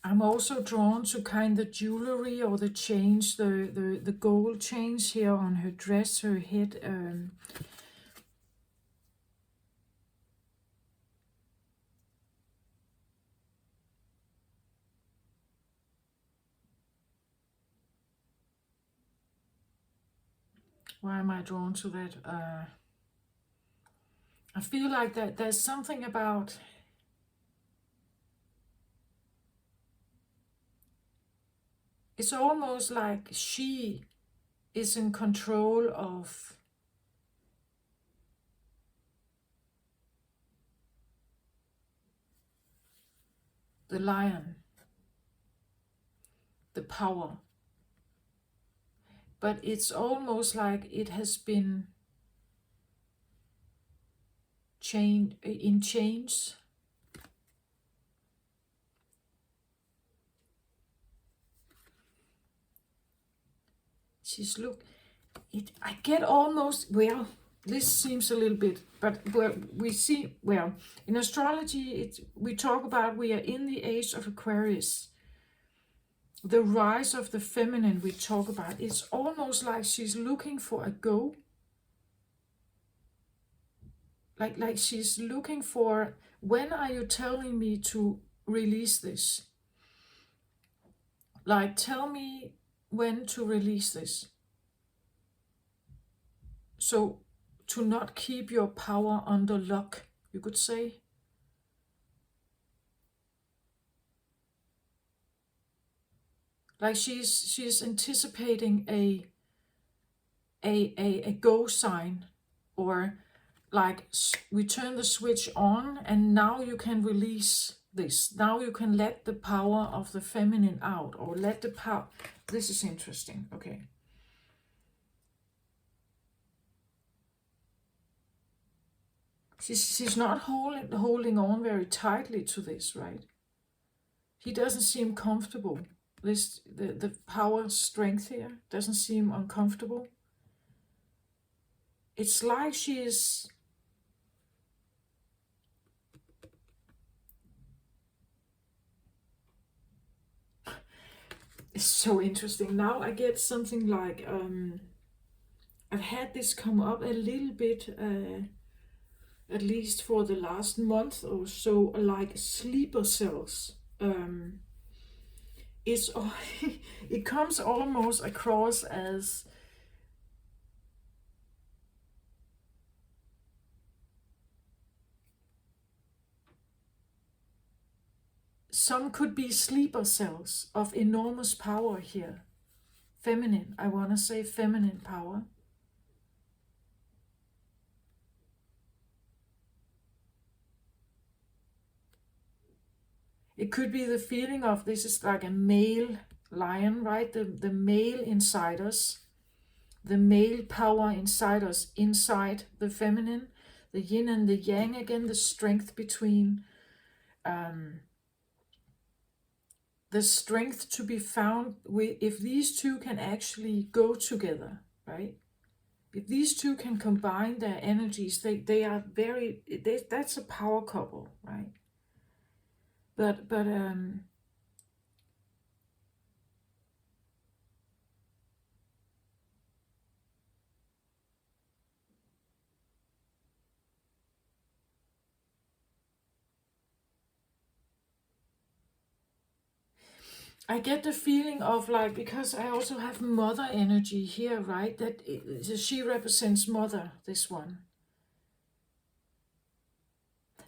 I'm also drawn to kind of jewelry or the chains, the gold chains here on her dress, her head. Why am I drawn to that? I feel like that there's something about, it's almost like she is in control of the lion, the power. But it's almost like it has been in chains. She's I get almost, well, this seems a little bit, but well, we see, well, in astrology, we talk about we are in the age of Aquarius. The rise of the feminine we talk about. It's almost like she's looking for a go. Like she's looking for, when are you telling me to release this? Like, tell me when to release this. So, to not keep your power under lock, you could say. Like she's anticipating a go sign, or like we turn the switch on and now you can release this. Now you can let the power of the feminine out, or let the power. This is interesting. Okay. She's not holding on very tightly to this, right? He doesn't seem comfortable. The power strength here doesn't seem uncomfortable. It's like she is. It's so interesting. Now I get something like I've had this come up a little bit, at least for the last month or so, like sleeper cells. It's it comes almost across as some could be sleeper cells of enormous power here. Feminine, I want to say feminine power. It could be the feeling of this is like a male lion, right? The male inside us, the male power inside us, inside the feminine, the yin and the yang again, the strength between um, the strength to be found if these two can actually go together, right? If these two can combine their energies, they are that's a power couple, right? But I get the feeling of like, because I also have mother energy here, right? She represents mother, this one.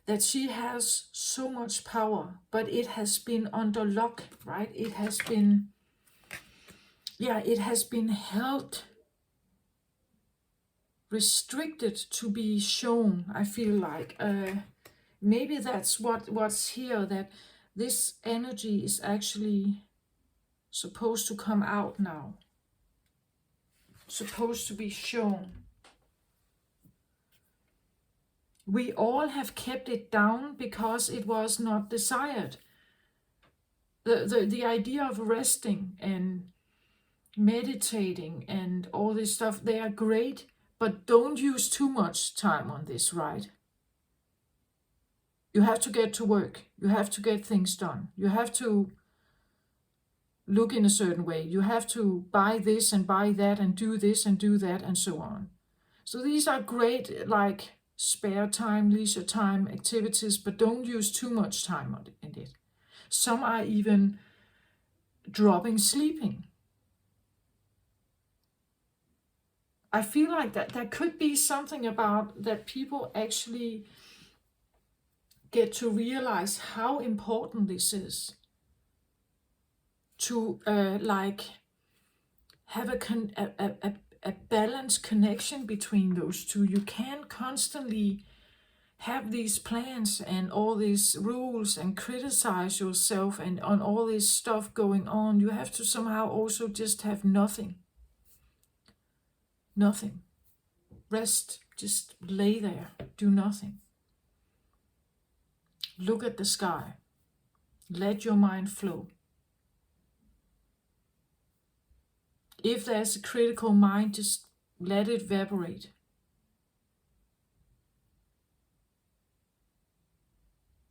That she has so much power, but it has been under lock, right? It has been, yeah, it has been held, restricted to be shown, I feel like. Maybe that's what's here, that this energy is actually supposed to come out now, supposed to be shown. We all have kept it down because it was not desired. The idea of resting and meditating and all this stuff, they are great, but don't use too much time on this, right? You have to get to work. You have to get things done. You have to look in a certain way. You have to buy this and buy that and do this and do that and so on. So these are great, like spare time, leisure time activities, but don't use too much time on in it. Some are even dropping sleeping. I feel like that there could be something about that people actually get to realize how important this is to like have a balanced connection between those two. You can't constantly have these plans and all these rules and criticize yourself and on all this stuff going on. You have to somehow also just have nothing. Nothing. Rest. Just lay there. Do nothing. Look at the sky. Let your mind flow. If there's a critical mind, just let it evaporate.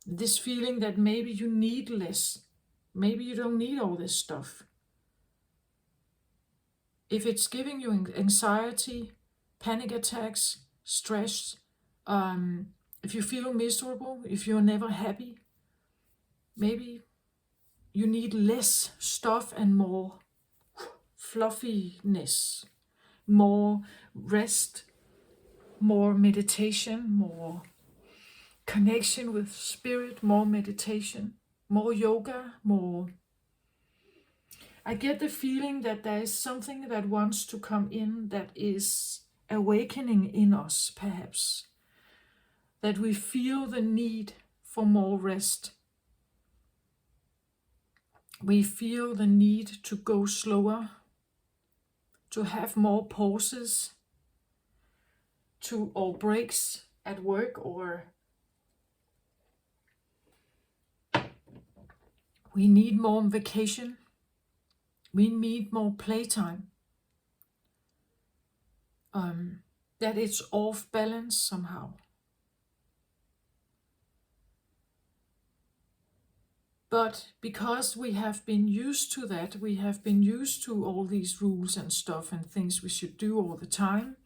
This feeling that maybe you need less. Maybe you don't need all this stuff. If it's giving you anxiety, panic attacks, stress, if you feel miserable, if you're never happy, maybe you need less stuff and more fluffiness, more rest, more meditation, more connection with spirit, more meditation, more yoga, more. I get the feeling that there is something that wants to come in that is awakening in us, perhaps. That we feel the need for more rest. We feel the need to go slower, to have more pauses, or breaks at work, or we need more vacation. We need more playtime. That it's off balance somehow. But because we have been used to that, we have been used to all these rules and stuff and things we should do all the time,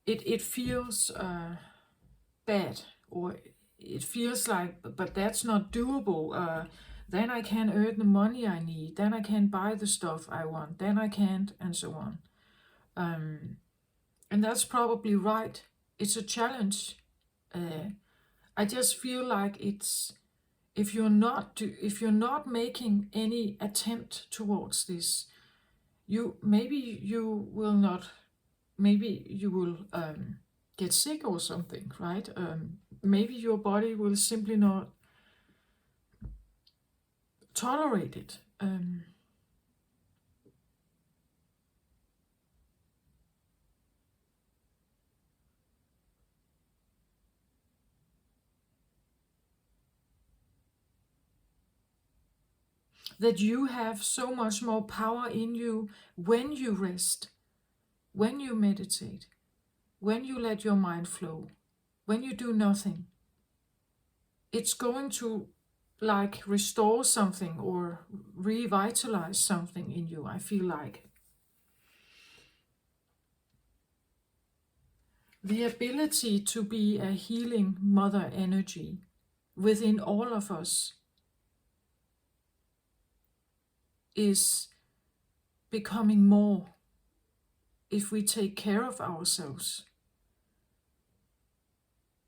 it feels bad, or it feels like, but that's not doable. Then I can't earn the money I need. Then I can't buy the stuff I want. Then I can't, and so on. And that's probably right. It's a challenge. I just feel like it's, if you're not making any attempt towards this, maybe you will get sick or something, right? Maybe your body will simply not tolerate it. that you have so much more power in you when you rest, when you meditate, when you let your mind flow, when you do nothing. It's going to like restore something or revitalize something in you, I feel like. The ability to be a healing mother energy within all of us is becoming more if we take care of ourselves.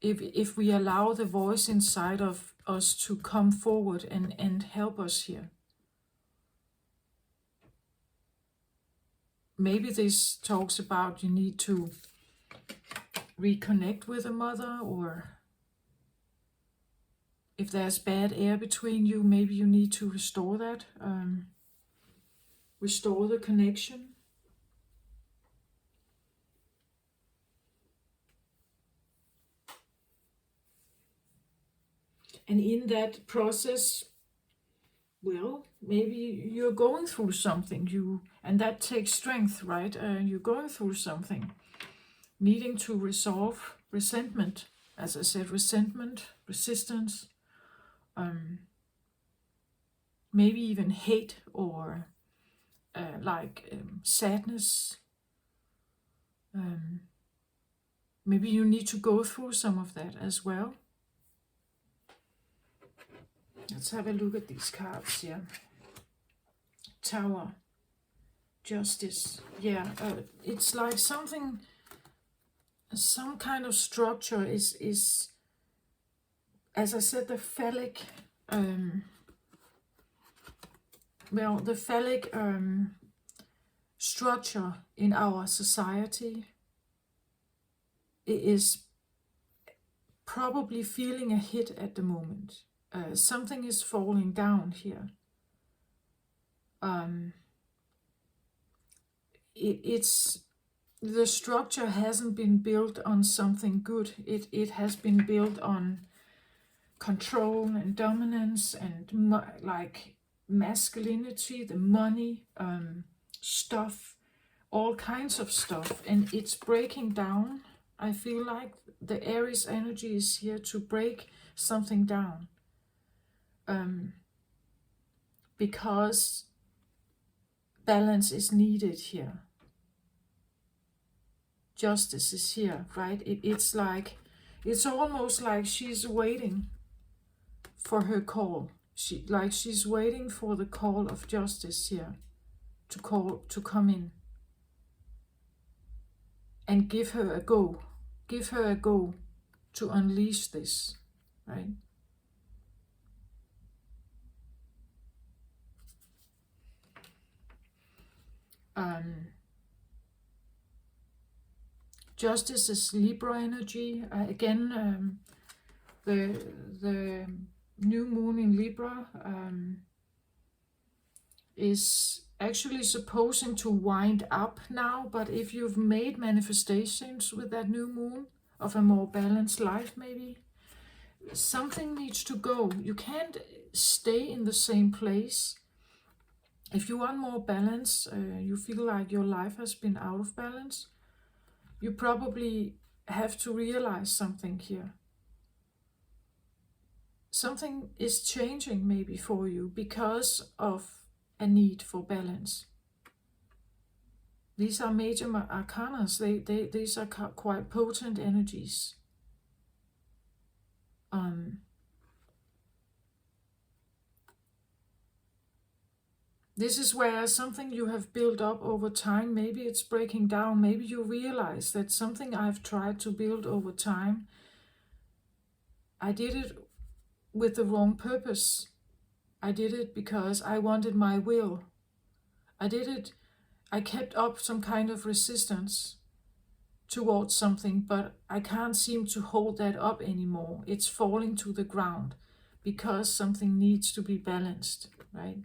If we allow the voice inside of us to come forward and help us here. Maybe this talks about you need to reconnect with a mother, or if there's bad air between you, maybe you need to restore that, restore the connection. And in that process, well, maybe you're going through something, and that takes strength, right? You're going through something, needing to resolve resentment, as I said, resentment, resistance, maybe even hate or sadness. Maybe you need to go through some of that as well. Let's have a look at these cards here. Tower, Justice. Yeah, it's like something, some kind of structure is as I said, the phallic, the phallic structure in our society is probably feeling a hit at the moment. Something is falling down here. It's the structure hasn't been built on something good. It has been built on control and dominance and like masculinity, the money, stuff, all kinds of stuff, and it's breaking down. I feel like the Aries energy is here to break something down, because balance is needed here. Justice is here, right? It's almost like she's waiting for her call. She's waiting for the call of justice here to come in and give her a go. Give her a go to unleash this, right? Justice is Libra energy. Again, the new moon in Libra is actually supposing to wind up now, but if you've made manifestations with that new moon of a more balanced life, maybe something needs to go. You can't stay in the same place. If you want more balance, you feel like your life has been out of balance, you probably have to realize something here. Something is changing maybe for you because of a need for balance. These are major arcanas. These are quite potent energies. This is where something you have built up over time, maybe it's breaking down. Maybe you realize that something I've tried to build over time, I did it with the wrong purpose. I did it because I wanted my will. I kept up some kind of resistance towards something, but I can't seem to hold that up anymore. It's falling to the ground because something needs to be balanced, right?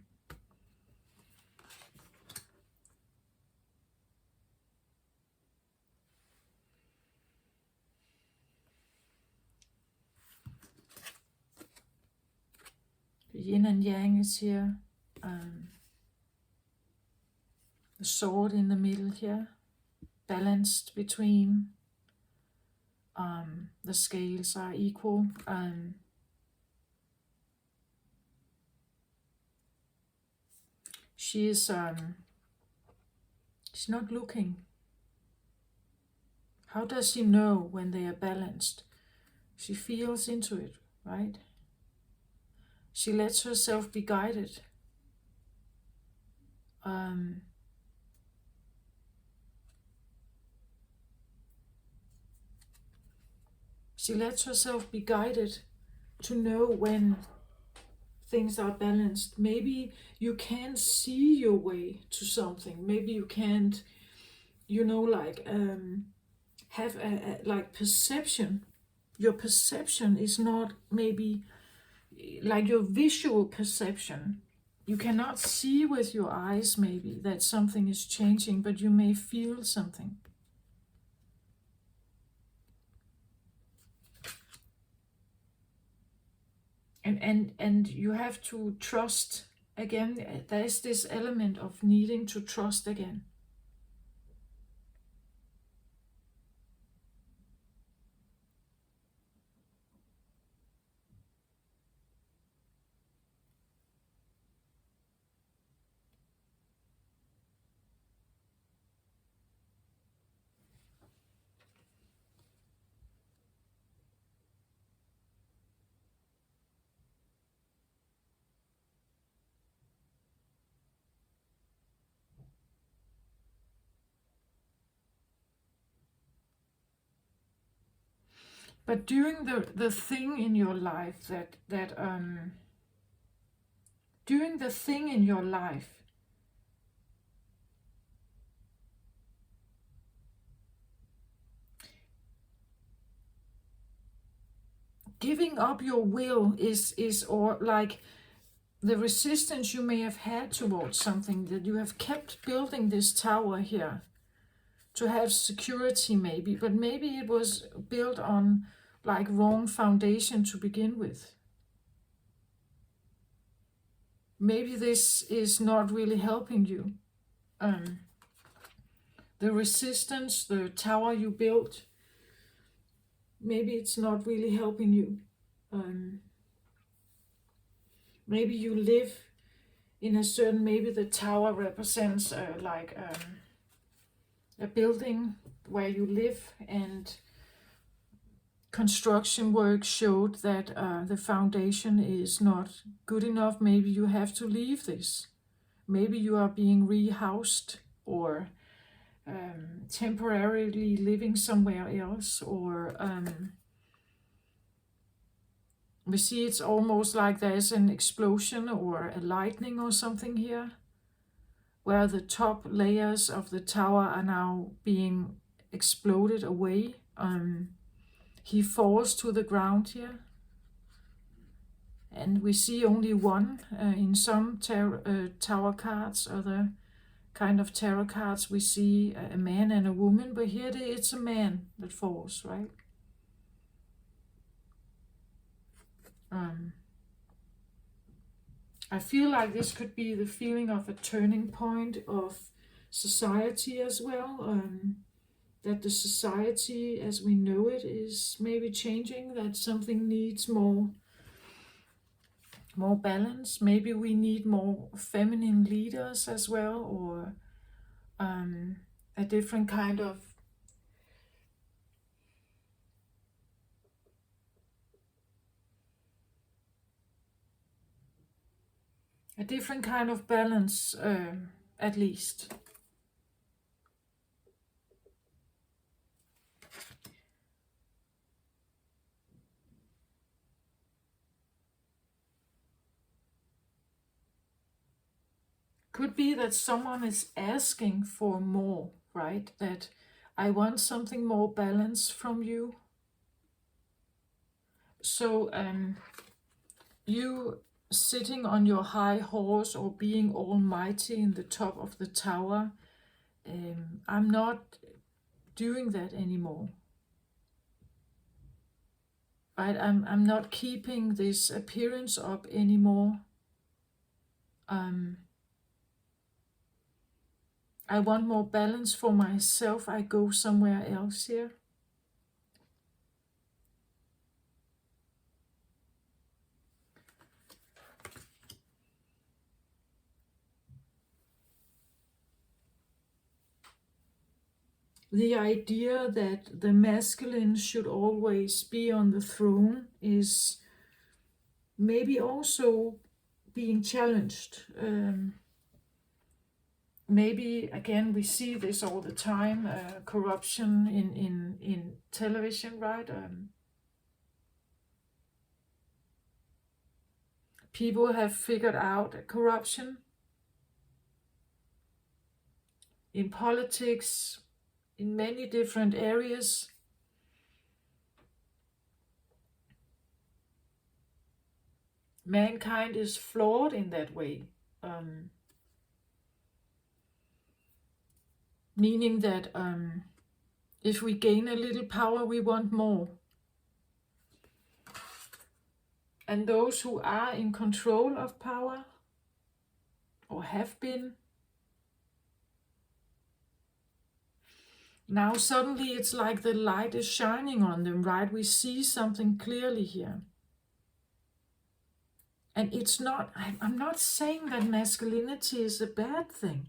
Yin and Yang is here. The sword in the middle here, balanced between, the scales are equal. She's not looking. How does she know when they are balanced? She feels into it, right? She lets herself be guided. She lets herself be guided to know when things are balanced. Maybe you can't see your way to something. Maybe you can't, have a like perception. Your perception is not maybe like your visual perception. You cannot see with your eyes maybe that something is changing, but you may feel something. And you have to trust again. There's this element of needing to trust again. But doing the thing in your life doing the thing in your life, giving up your will is or like the resistance you may have had towards something, that you have kept building this tower here to have security maybe, but maybe it was built on like wrong foundation to begin with. Maybe this is not really helping you. The resistance, the tower you built, maybe it's not really helping you. Maybe you live in a certain, maybe the tower represents a building where you live, and construction work showed that the foundation is not good enough. Maybe you have to leave this. Maybe you are being rehoused, or temporarily living somewhere else, or we see it's almost like there's an explosion or a lightning or something here, where the top layers of the tower are now being exploded away. He falls to the ground here, and we see only one. In some tower cards, other kind of tarot cards, we see a man and a woman, but here it's a man that falls, right? I feel like this could be the feeling of a turning point of society as well. That the society as we know it is maybe changing, that something needs more balance. Maybe we need more feminine leaders as well, or a different kind of balance, at least. Could be that someone is asking for more, right? That I want something more balanced from you. So you sitting on your high horse or being almighty in the top of the tower, I'm not doing that anymore. Right? I'm not keeping this appearance up anymore. Um, I want more balance for myself. I go somewhere else here. The idea that the masculine should always be on the throne is maybe also being challenged. Maybe again we see this all the time, corruption in television, right? People have figured out corruption in politics, in many different areas. Mankind is flawed in that way, meaning that if we gain a little power, we want more. And those who are in control of power, or have been, now suddenly it's like the light is shining on them, right? We see something clearly here. And it's not, I'm not saying that masculinity is a bad thing.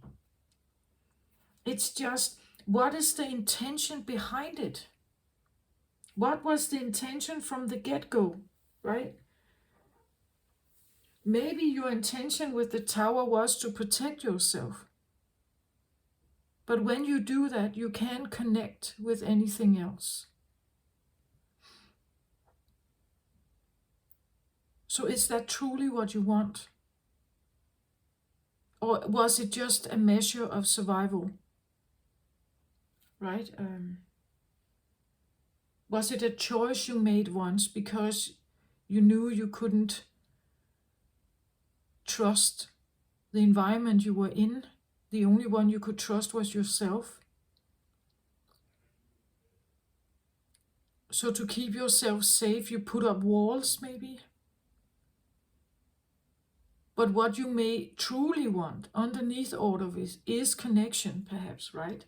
It's just, what is the intention behind it? What was the intention from the get-go, right? Maybe your intention with the tower was to protect yourself. But when you do that, you can't connect with anything else. So is that truly what you want? Or was it just a measure of survival? Right? Was it a choice you made once because you knew you couldn't trust the environment you were in? The only one you could trust was yourself. So to keep yourself safe, you put up walls, maybe? But what you may truly want underneath all of this is connection, perhaps, right?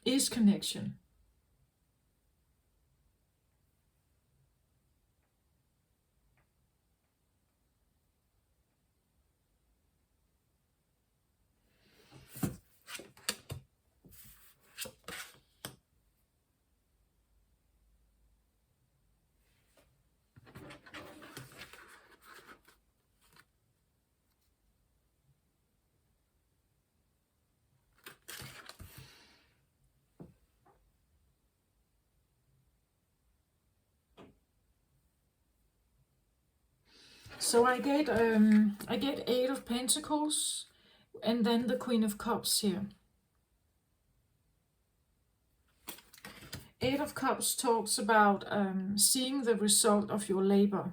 Is connection. So I get 8 of Pentacles and then the Queen of Cups here. 8 of Cups talks about seeing the result of your labor.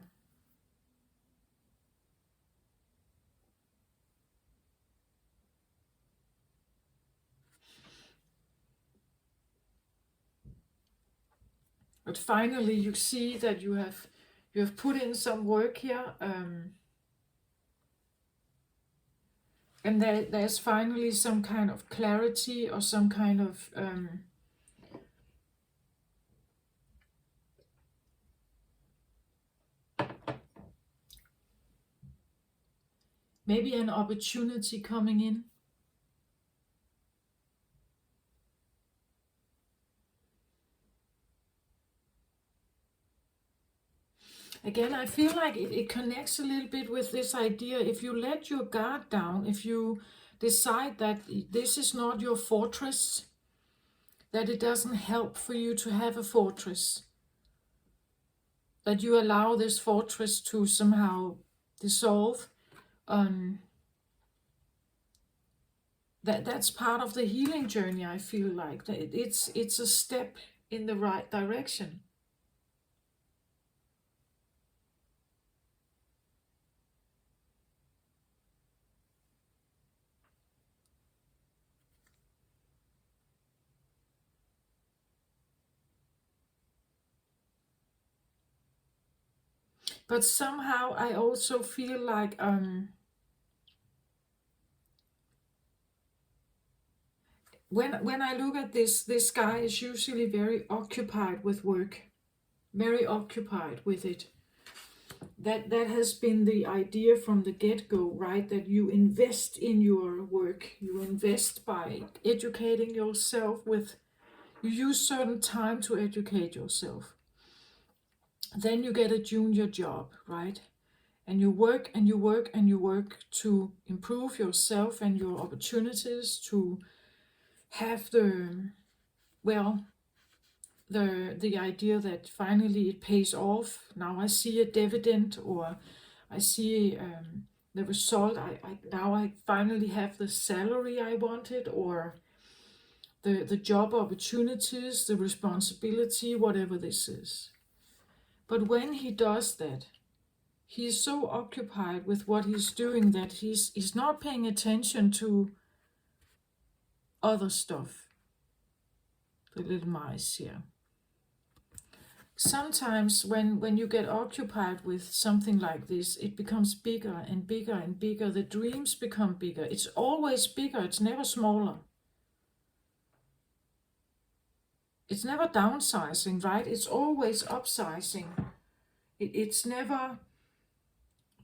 But finally you see that you have put in some work here, and there's finally some kind of clarity or some kind of maybe an opportunity coming in. Again, I feel like it connects a little bit with this idea. If you let your guard down, if you decide that this is not your fortress, that it doesn't help for you to have a fortress, that you allow this fortress to somehow dissolve, that's part of the healing journey. I feel like it's a step in the right direction. But somehow I also feel like when I look at this guy is usually very occupied with work, very occupied with it. That has been the idea from the get-go, right? That you invest in your work. You invest by educating yourself with, you use certain time to educate yourself. Then you get a junior job, right? And you work and you work and you work to improve yourself and your opportunities to have well, the idea that finally it pays off. Now I see a dividend, or I see the result. Now I finally have the salary I wanted, or the job opportunities, the responsibility, whatever this is. But when he does that, he's so occupied with what he's doing that he's not paying attention to other stuff. The little mice here. Sometimes when you get occupied with something like this, it becomes bigger and bigger and bigger. The dreams become bigger. It's always bigger. It's never smaller. It's never downsizing, right? It's always upsizing. It's never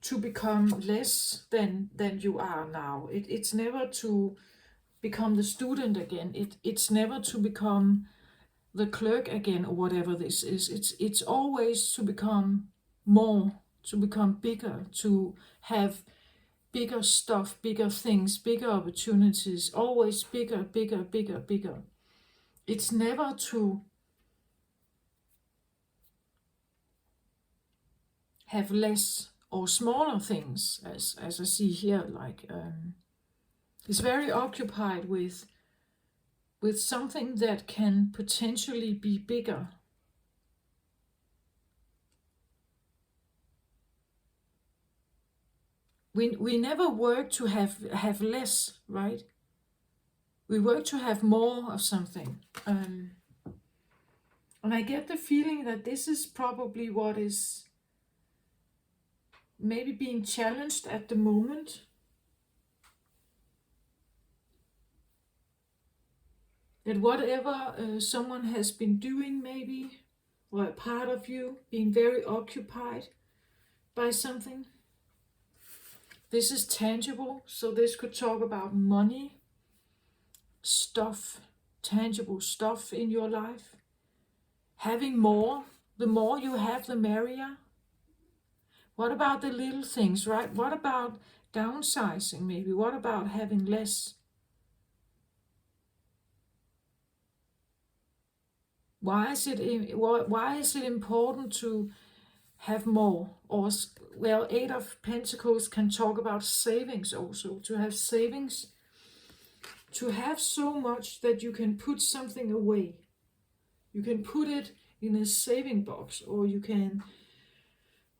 to become less than you are now. It's never to become the student again. It's never to become the clerk again, or whatever this is. It's always to become more, to become bigger, to have bigger stuff, bigger things, bigger opportunities, always bigger, bigger, bigger, bigger. It's never to have less or smaller things, as I see here. Like he's very occupied with something that can potentially be bigger. We never work to have less, right? We work to have more of something. And I get the feeling that this is probably what is maybe being challenged at the moment. That whatever someone has been doing, maybe, or a part of you being very occupied by something. This is tangible, so this could talk about money, stuff, tangible stuff in your life. Having more, the more you have, the merrier. What about the little things, right? What about downsizing maybe? What about having less? Why is it important to have more? Or, well, Eight of Pentacles can talk about savings also. To have savings, to have so much that you can put something away. You can put it in a saving box, or you can,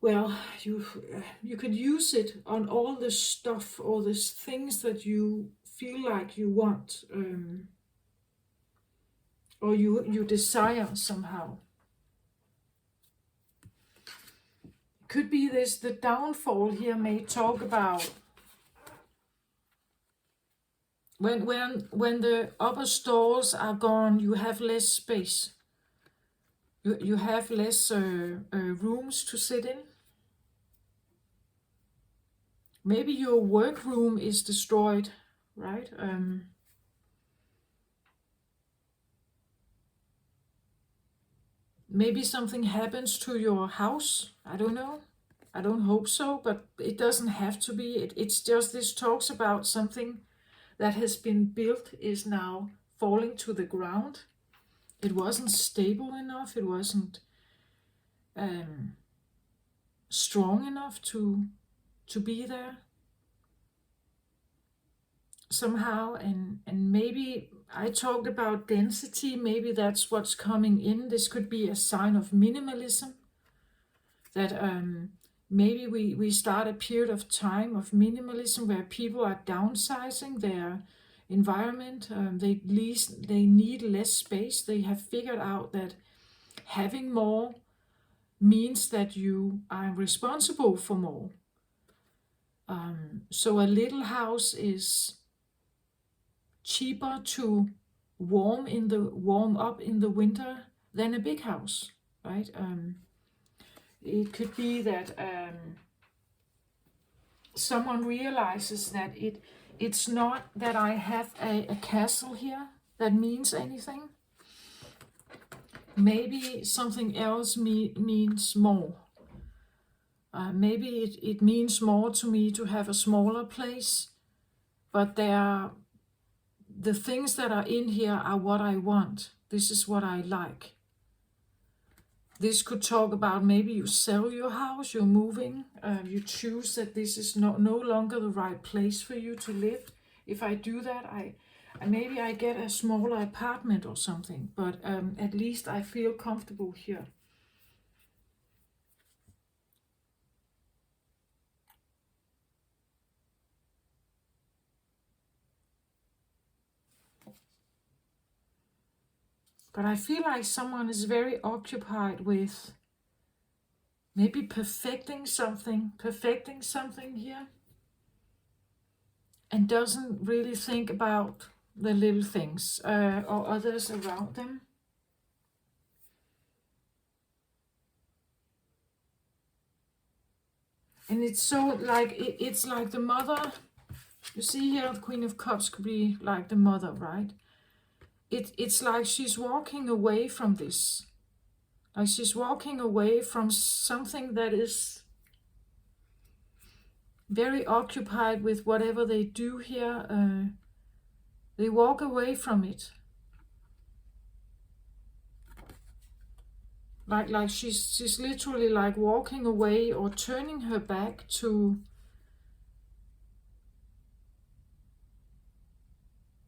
well, you can use it on all the stuff, all the things that you feel like you want, or you desire somehow. Could be this, the downfall here may talk about when the upper stalls are gone, you have less space. You have less rooms to sit in. Maybe your workroom is destroyed, right? Maybe something happens to your house. I don't know. I don't hope so, but it doesn't have to be. It's just this talks about something that has been built is now falling to the ground. It wasn't stable enough. It wasn't strong enough to be there somehow. And maybe I talked about density. Maybe that's what's coming in. This could be a sign of minimalism. That maybe we start a period of time of minimalism where people are downsizing their environment. They need less space. They have figured out that having more means that you are responsible for more. So a little house is cheaper to warm up in the winter than a big house, right? It could be that someone realizes that it's not that I have a castle here that means anything. Maybe something else means more. Maybe it means more to me to have a smaller place, but the things that are in here are what I want. This is what I like. This could talk about maybe you sell your house, you're moving, you choose that this is no longer the right place for you to live. If I do that, maybe I get a smaller apartment or something, but at least I feel comfortable here. But I feel like someone is very occupied with maybe perfecting something here, and doesn't really think about the little things or others around them. And it's so like, it's like the mother. You see here, the Queen of Cups could be like the mother, right? It's like she's walking away from this. Like she's walking away from something that is very occupied with whatever they do here. They walk away from it. Like she's literally like walking away or turning her back to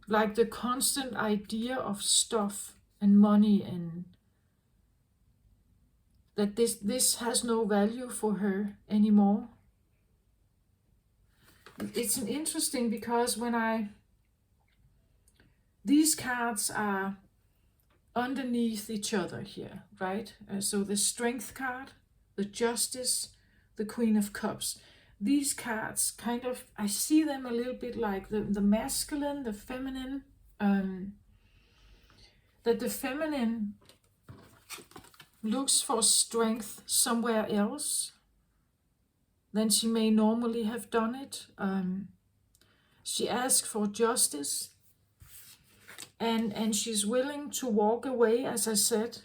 like the constant idea of stuff and money, and that this has no value for her anymore. It's interesting because these cards are underneath each other here, right? So the Strength card, the Justice, the Queen of Cups. These cards kind of, I see them a little bit like the masculine, the feminine, that the feminine looks for strength somewhere else than she may normally have done it. She asks for justice, and she's willing to walk away, as I said,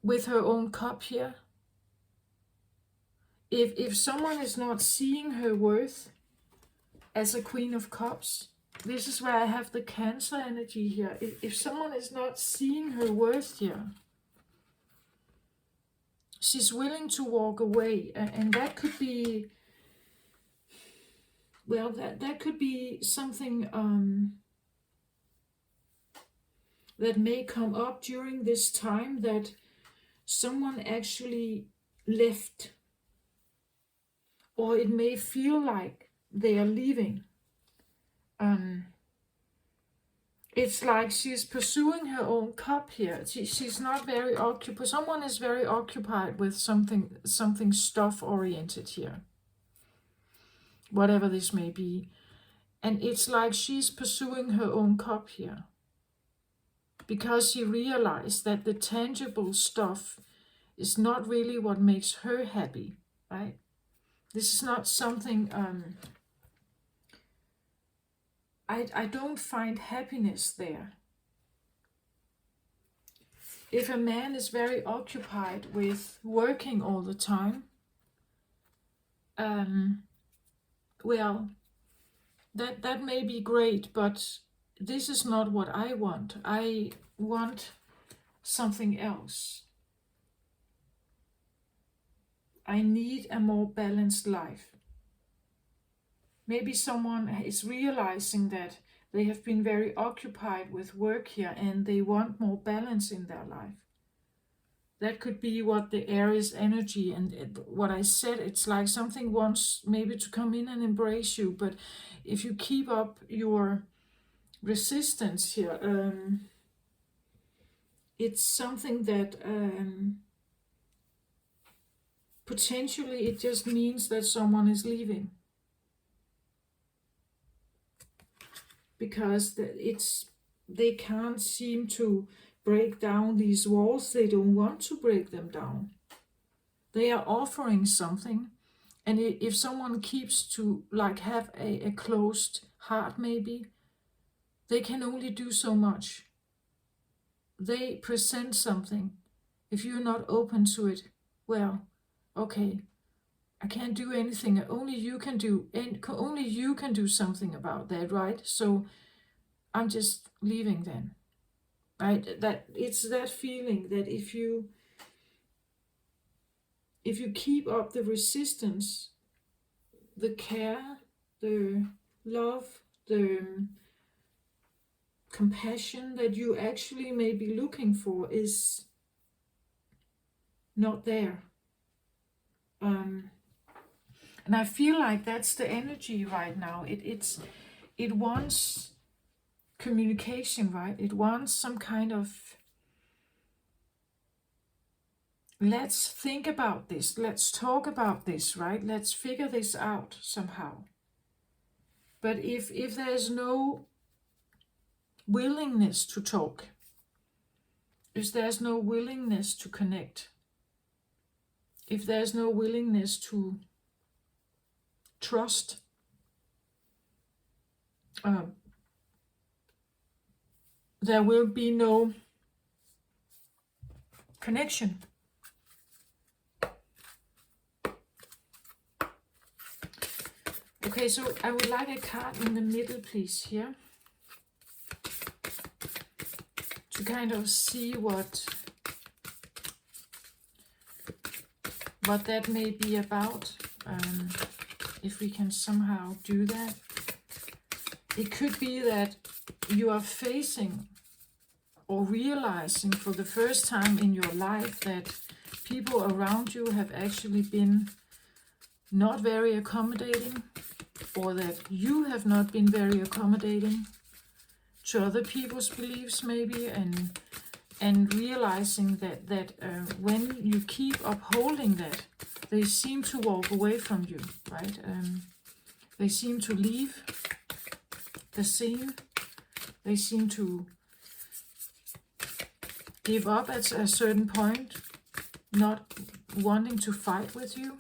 with her own cup here. If someone is not seeing her worth as a Queen of Cups, this is where I have the Cancer energy here. If someone is not seeing her worth here, she's willing to walk away, and that could be, well, that could be something that may come up during this time, that someone actually left, or it may feel like they are leaving. It's like she's pursuing her own cup here. She's not very occupied. Someone is very occupied with something stuff oriented here, whatever this may be. And it's like she's pursuing her own cup here, because she realized that the tangible stuff is not really what makes her happy, right? This is not something, I don't find happiness there. If a man is very occupied with working all the time, well, that may be great, but this is not what I want. I want something else. I need a more balanced life. Maybe someone is realizing that they have been very occupied with work here and they want more balance in their life. That could be what the Aries energy, and what I said, it's like something wants maybe to come in and embrace you, but if you keep up your resistance here, it's something that potentially it just means that someone is leaving. because they can't seem to break down these walls. They don't want to break them down. They are offering something, and if someone keeps to like have a closed heart, maybe they can only do so much. They present something. If you're not open to it, well, okay, I can't do anything. Only you can do, and only you can do something about that, right? So I'm just leaving then, right? That it's that feeling that if you keep up the resistance, the care, the love, the compassion that you actually may be looking for is not there. And I feel like that's the energy right now. It wants communication, right? It wants some kind of, let's think about this, let's talk about this, right? Let's figure this out somehow. But if there's no willingness to talk, if there's no willingness to connect, if there's no willingness to trust, there will be no connection. Okay, so I would like a card in the middle, please, here, to kind of see what that may be about. If we can somehow do that. It could be that you are facing or realizing for the first time in your life that people around you have actually been not very accommodating, or that you have not been very accommodating to other people's beliefs maybe, and realizing that when you keep upholding that, they seem to walk away from you, right? They seem to leave the scene. They seem to give up at a certain point, not wanting to fight with you.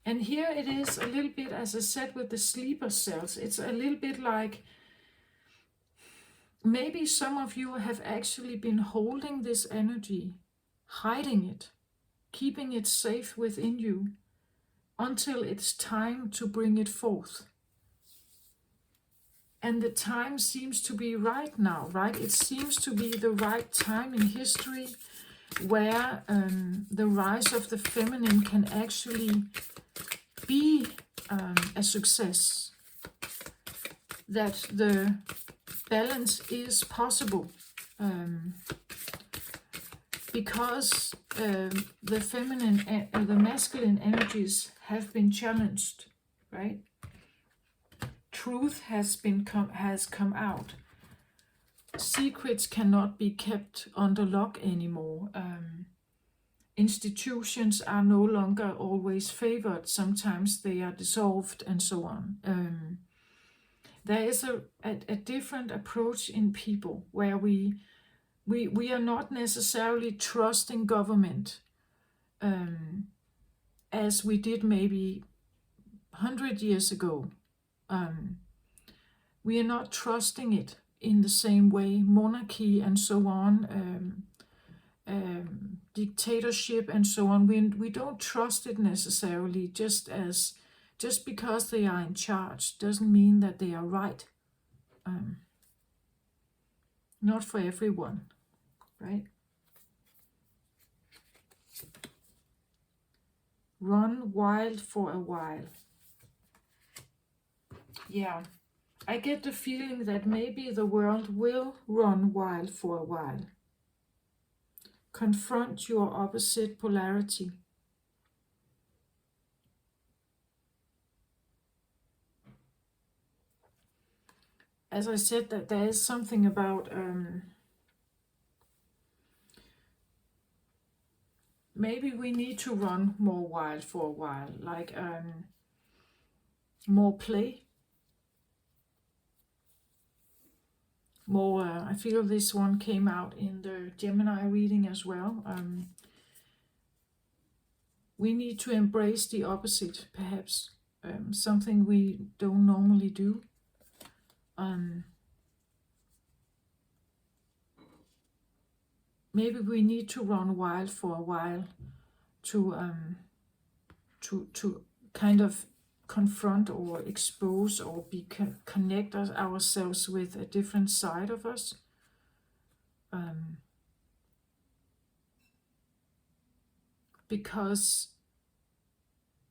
And here it is a little bit, as I said, with the sleeper cells. It's a little bit like maybe some of you have actually been holding this energy, hiding it, keeping it safe within you until it's time to bring it forth. And the time seems to be right now, right? It seems to be the right time in history where the rise of the feminine can actually be a success, that the balance is possible, because the feminine and the masculine energies have been challenged, right? Truth has come out. Secrets cannot be kept under lock anymore. Institutions are no longer always favored. Sometimes they are dissolved and so on. There is a different approach in people where we are not necessarily trusting government as we did maybe 100 years ago. We are not trusting it in the same way. Monarchy and so on, dictatorship and so on, we don't trust it necessarily. Just because they are in charge doesn't mean that they are right. Not for everyone, right? Run wild for a while. Yeah, I get the feeling that maybe the world will run wild for a while. Confront your opposite polarity. As I said, that there is something about maybe we need to run more wild for a while, like more play, more. I feel this one came out in the Gemini reading as well. We need to embrace the opposite, perhaps, something we don't normally do. Maybe we need to run wild for a while to kind of confront or expose or connect ourselves with a different side of us. Because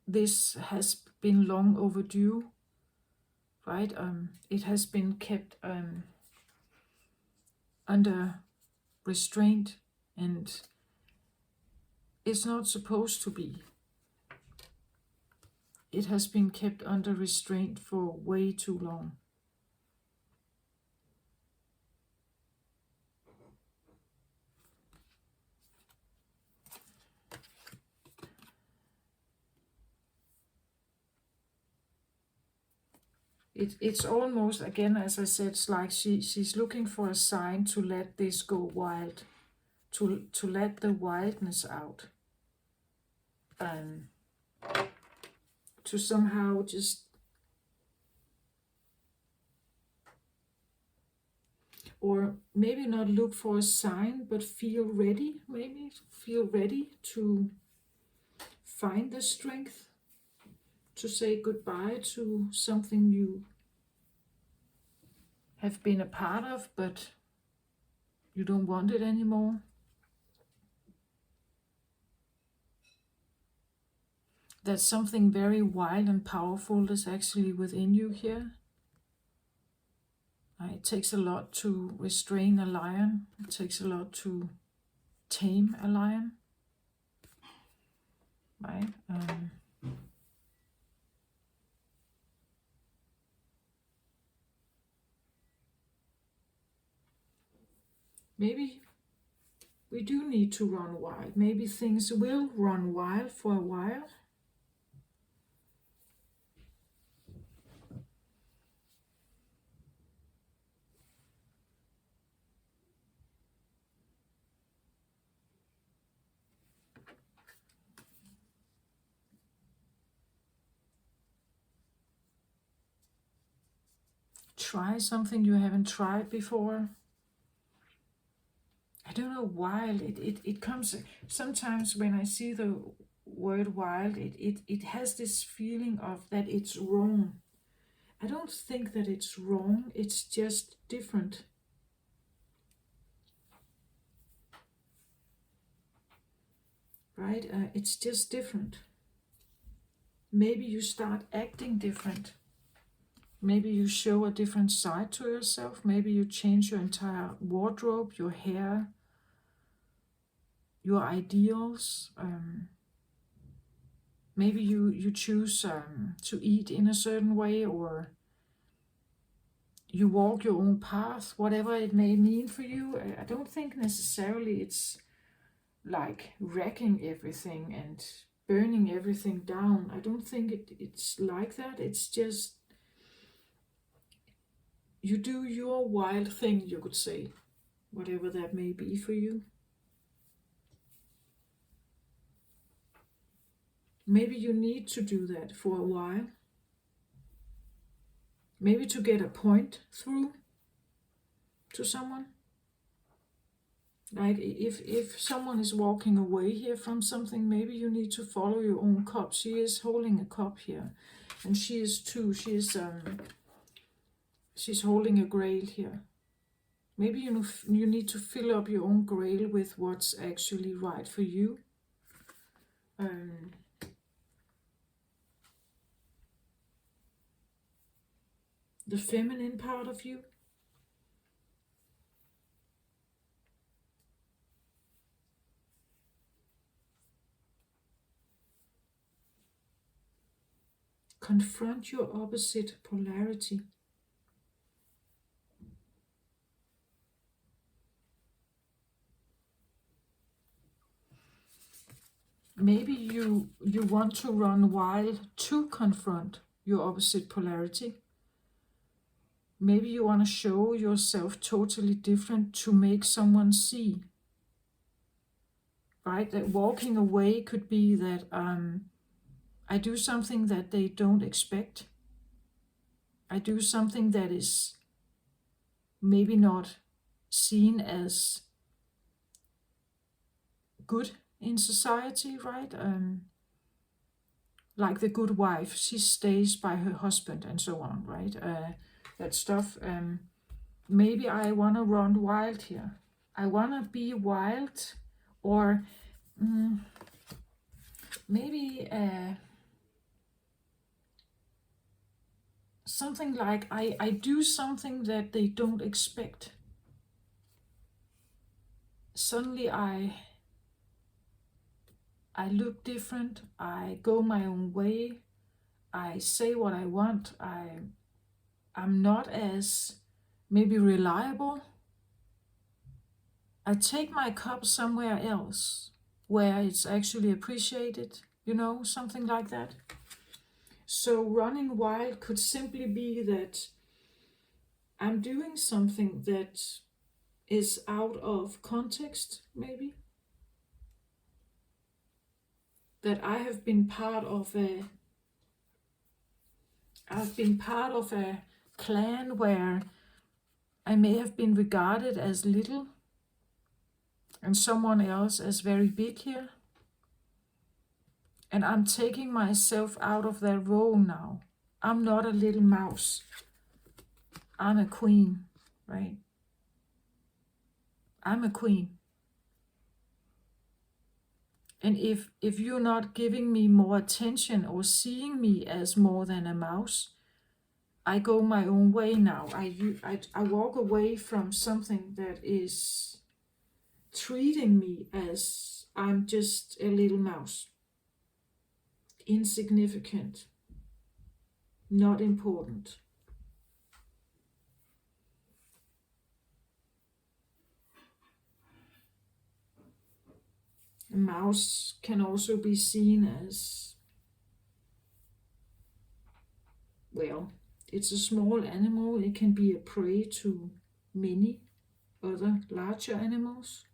this has been long overdue, right? It has been kept under restraint, and it's not supposed to be. It has been kept under restraint for way too long. It's almost, again, as I said, it's like she's looking for a sign to let this go wild, to let the wildness out, to somehow just, or maybe not look for a sign, but feel ready, maybe feel ready to find the strength to say goodbye to something you have been a part of, but you don't want it anymore. That something very wild and powerful is actually within you here. It takes a lot to restrain a lion. It takes a lot to tame a lion. Right? Maybe we do need to run wild. Maybe things will run wild for a while. Try something you haven't tried before. I don't know, wild. It comes sometimes when I see the word wild, it has this feeling of that it's wrong. I don't think that it's wrong, it's just different. Right? It's just different. Maybe you start acting different. Maybe you show a different side to yourself. Maybe you change your entire wardrobe, your hair, your ideals. Maybe you choose to eat in a certain way, or you walk your own path, whatever it may mean for you. I don't think necessarily it's like wrecking everything and burning everything down. I don't think it's like that. It's just you do your wild thing, you could say, whatever that may be for you. Maybe you need to do that for a while. Maybe to get a point through to someone. Like if someone is walking away here from something, maybe you need to follow your own cup. She is holding a cup here, and she is too. She's holding a grail here. Maybe you need to fill up your own grail with what's actually right for you. The feminine part of you. Confront your opposite polarity. maybe you want to run wild to confront your opposite polarity. Maybe you want to show yourself totally different to make someone see, right? That walking away could be that I do something that they don't expect. I do something that is maybe not seen as good in society, right? Like the good wife, she stays by her husband and so on, right? That stuff. Maybe I want to run wild here. I want to be wild, or maybe something like I do something that they don't expect. Suddenly I look different, I go my own way, I say what I want, I'm not as maybe reliable. I take my cup somewhere else where it's actually appreciated, something like that. So running wild could simply be that I'm doing something that is out of context, maybe. That I've been part of a clan where I may have been regarded as little and someone else as very big here. And I'm taking myself out of that role now. I'm not a little mouse. I'm a queen, right? I'm a queen. And if you're not giving me more attention or seeing me as more than a mouse, I go my own way now. I walk away from something that is treating me as I'm just a little mouse. Insignificant. Not important. A mouse can also be seen as, well, it's a small animal. It can be a prey to many other larger animals.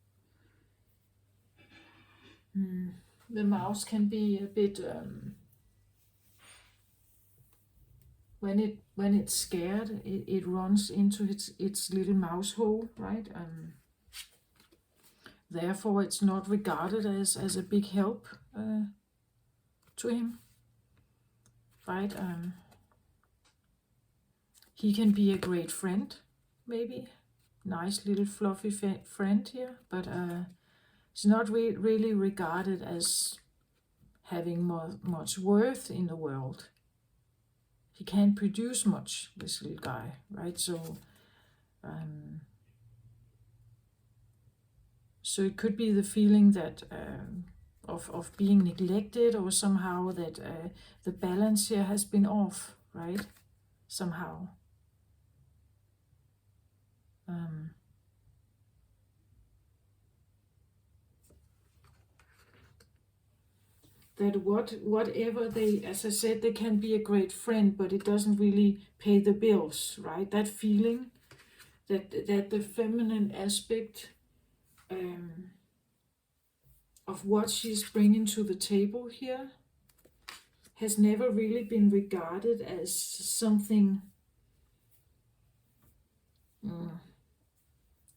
The mouse can be a bit when it's scared, it runs into its little mouse hole, right? Therefore, it's not regarded as a big help to him, right? He can be a great friend, maybe. Nice little fluffy friend here, but it's not really regarded as having much worth in the world. He can't produce much, this little guy, right? So it could be the feeling that of being neglected, or somehow that the balance here has been off, right? Somehow. That whatever they, as I said, they can be a great friend, but it doesn't really pay the bills, right? That feeling that the feminine aspect of what she's bringing to the table here has never really been regarded as something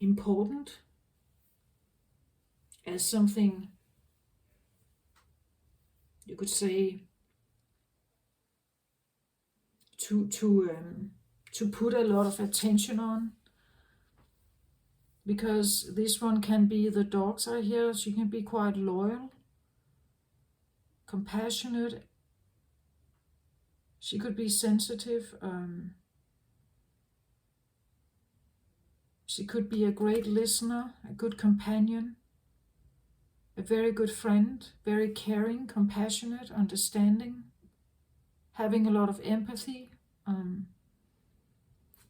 important, as something you could say to put a lot of attention on. Because this one can be, the dogs are here, she can be quite loyal, compassionate, she could be sensitive, she could be a great listener, a good companion, a very good friend, very caring, compassionate, understanding, having a lot of empathy.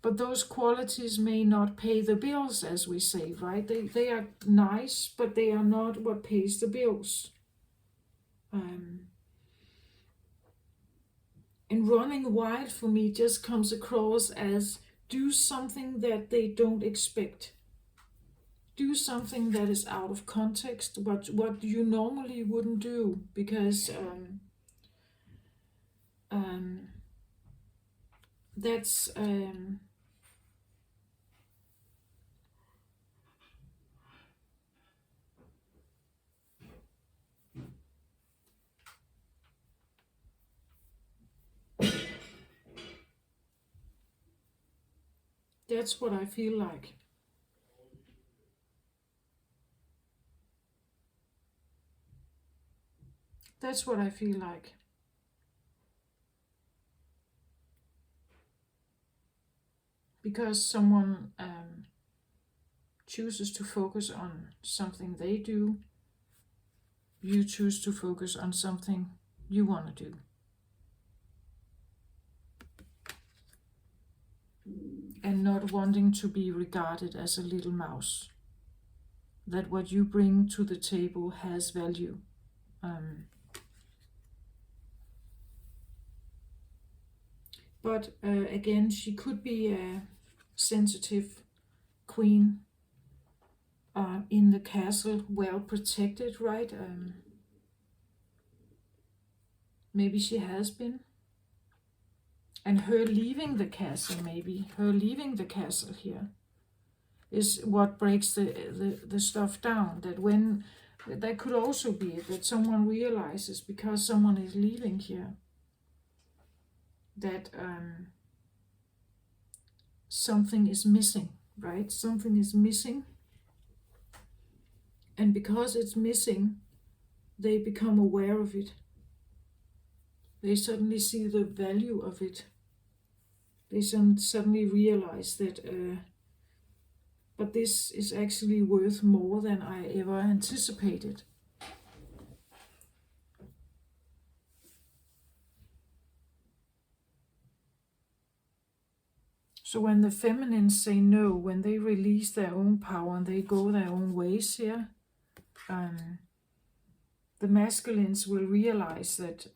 But those qualities may not pay the bills, as we say, right? They are nice, but they are not what pays the bills. And running wild for me just comes across as do something that they don't expect. Do something that is out of context, what you normally wouldn't do, because um, that's that's what I feel like. That's what I feel like. Because someone chooses to focus on something they do, you choose to focus on something you want to do. And not wanting to be regarded as a little mouse. That what you bring to the table has value. But again, she could be a sensitive queen in the castle, well protected, right? Maybe she has been. And her leaving the castle, maybe, her leaving the castle here, is what breaks the stuff down. That when, that could also be it, that someone realizes because someone is leaving here, that something is missing, right? Something is missing. And because it's missing, they become aware of it. They suddenly see the value of it. They suddenly realize that, but this is actually worth more than I ever anticipated. So when the feminines say no, when they release their own power and they go their own ways here, the masculines will realize that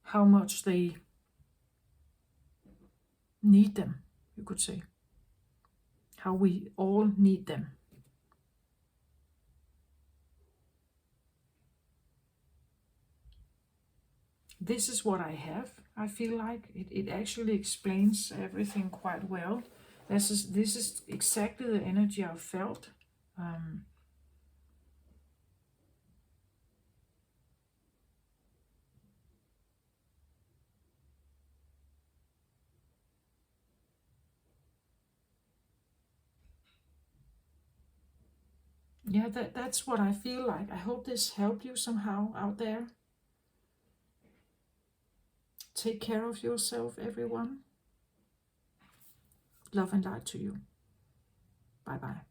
how much they need them, you could say. How we all need them. This is what I have. I feel like it actually explains everything quite well. This is exactly the energy I felt. Yeah, that's what I feel like. I hope this helped you somehow out there. Take care of yourself, everyone. Love and light to you. Bye bye.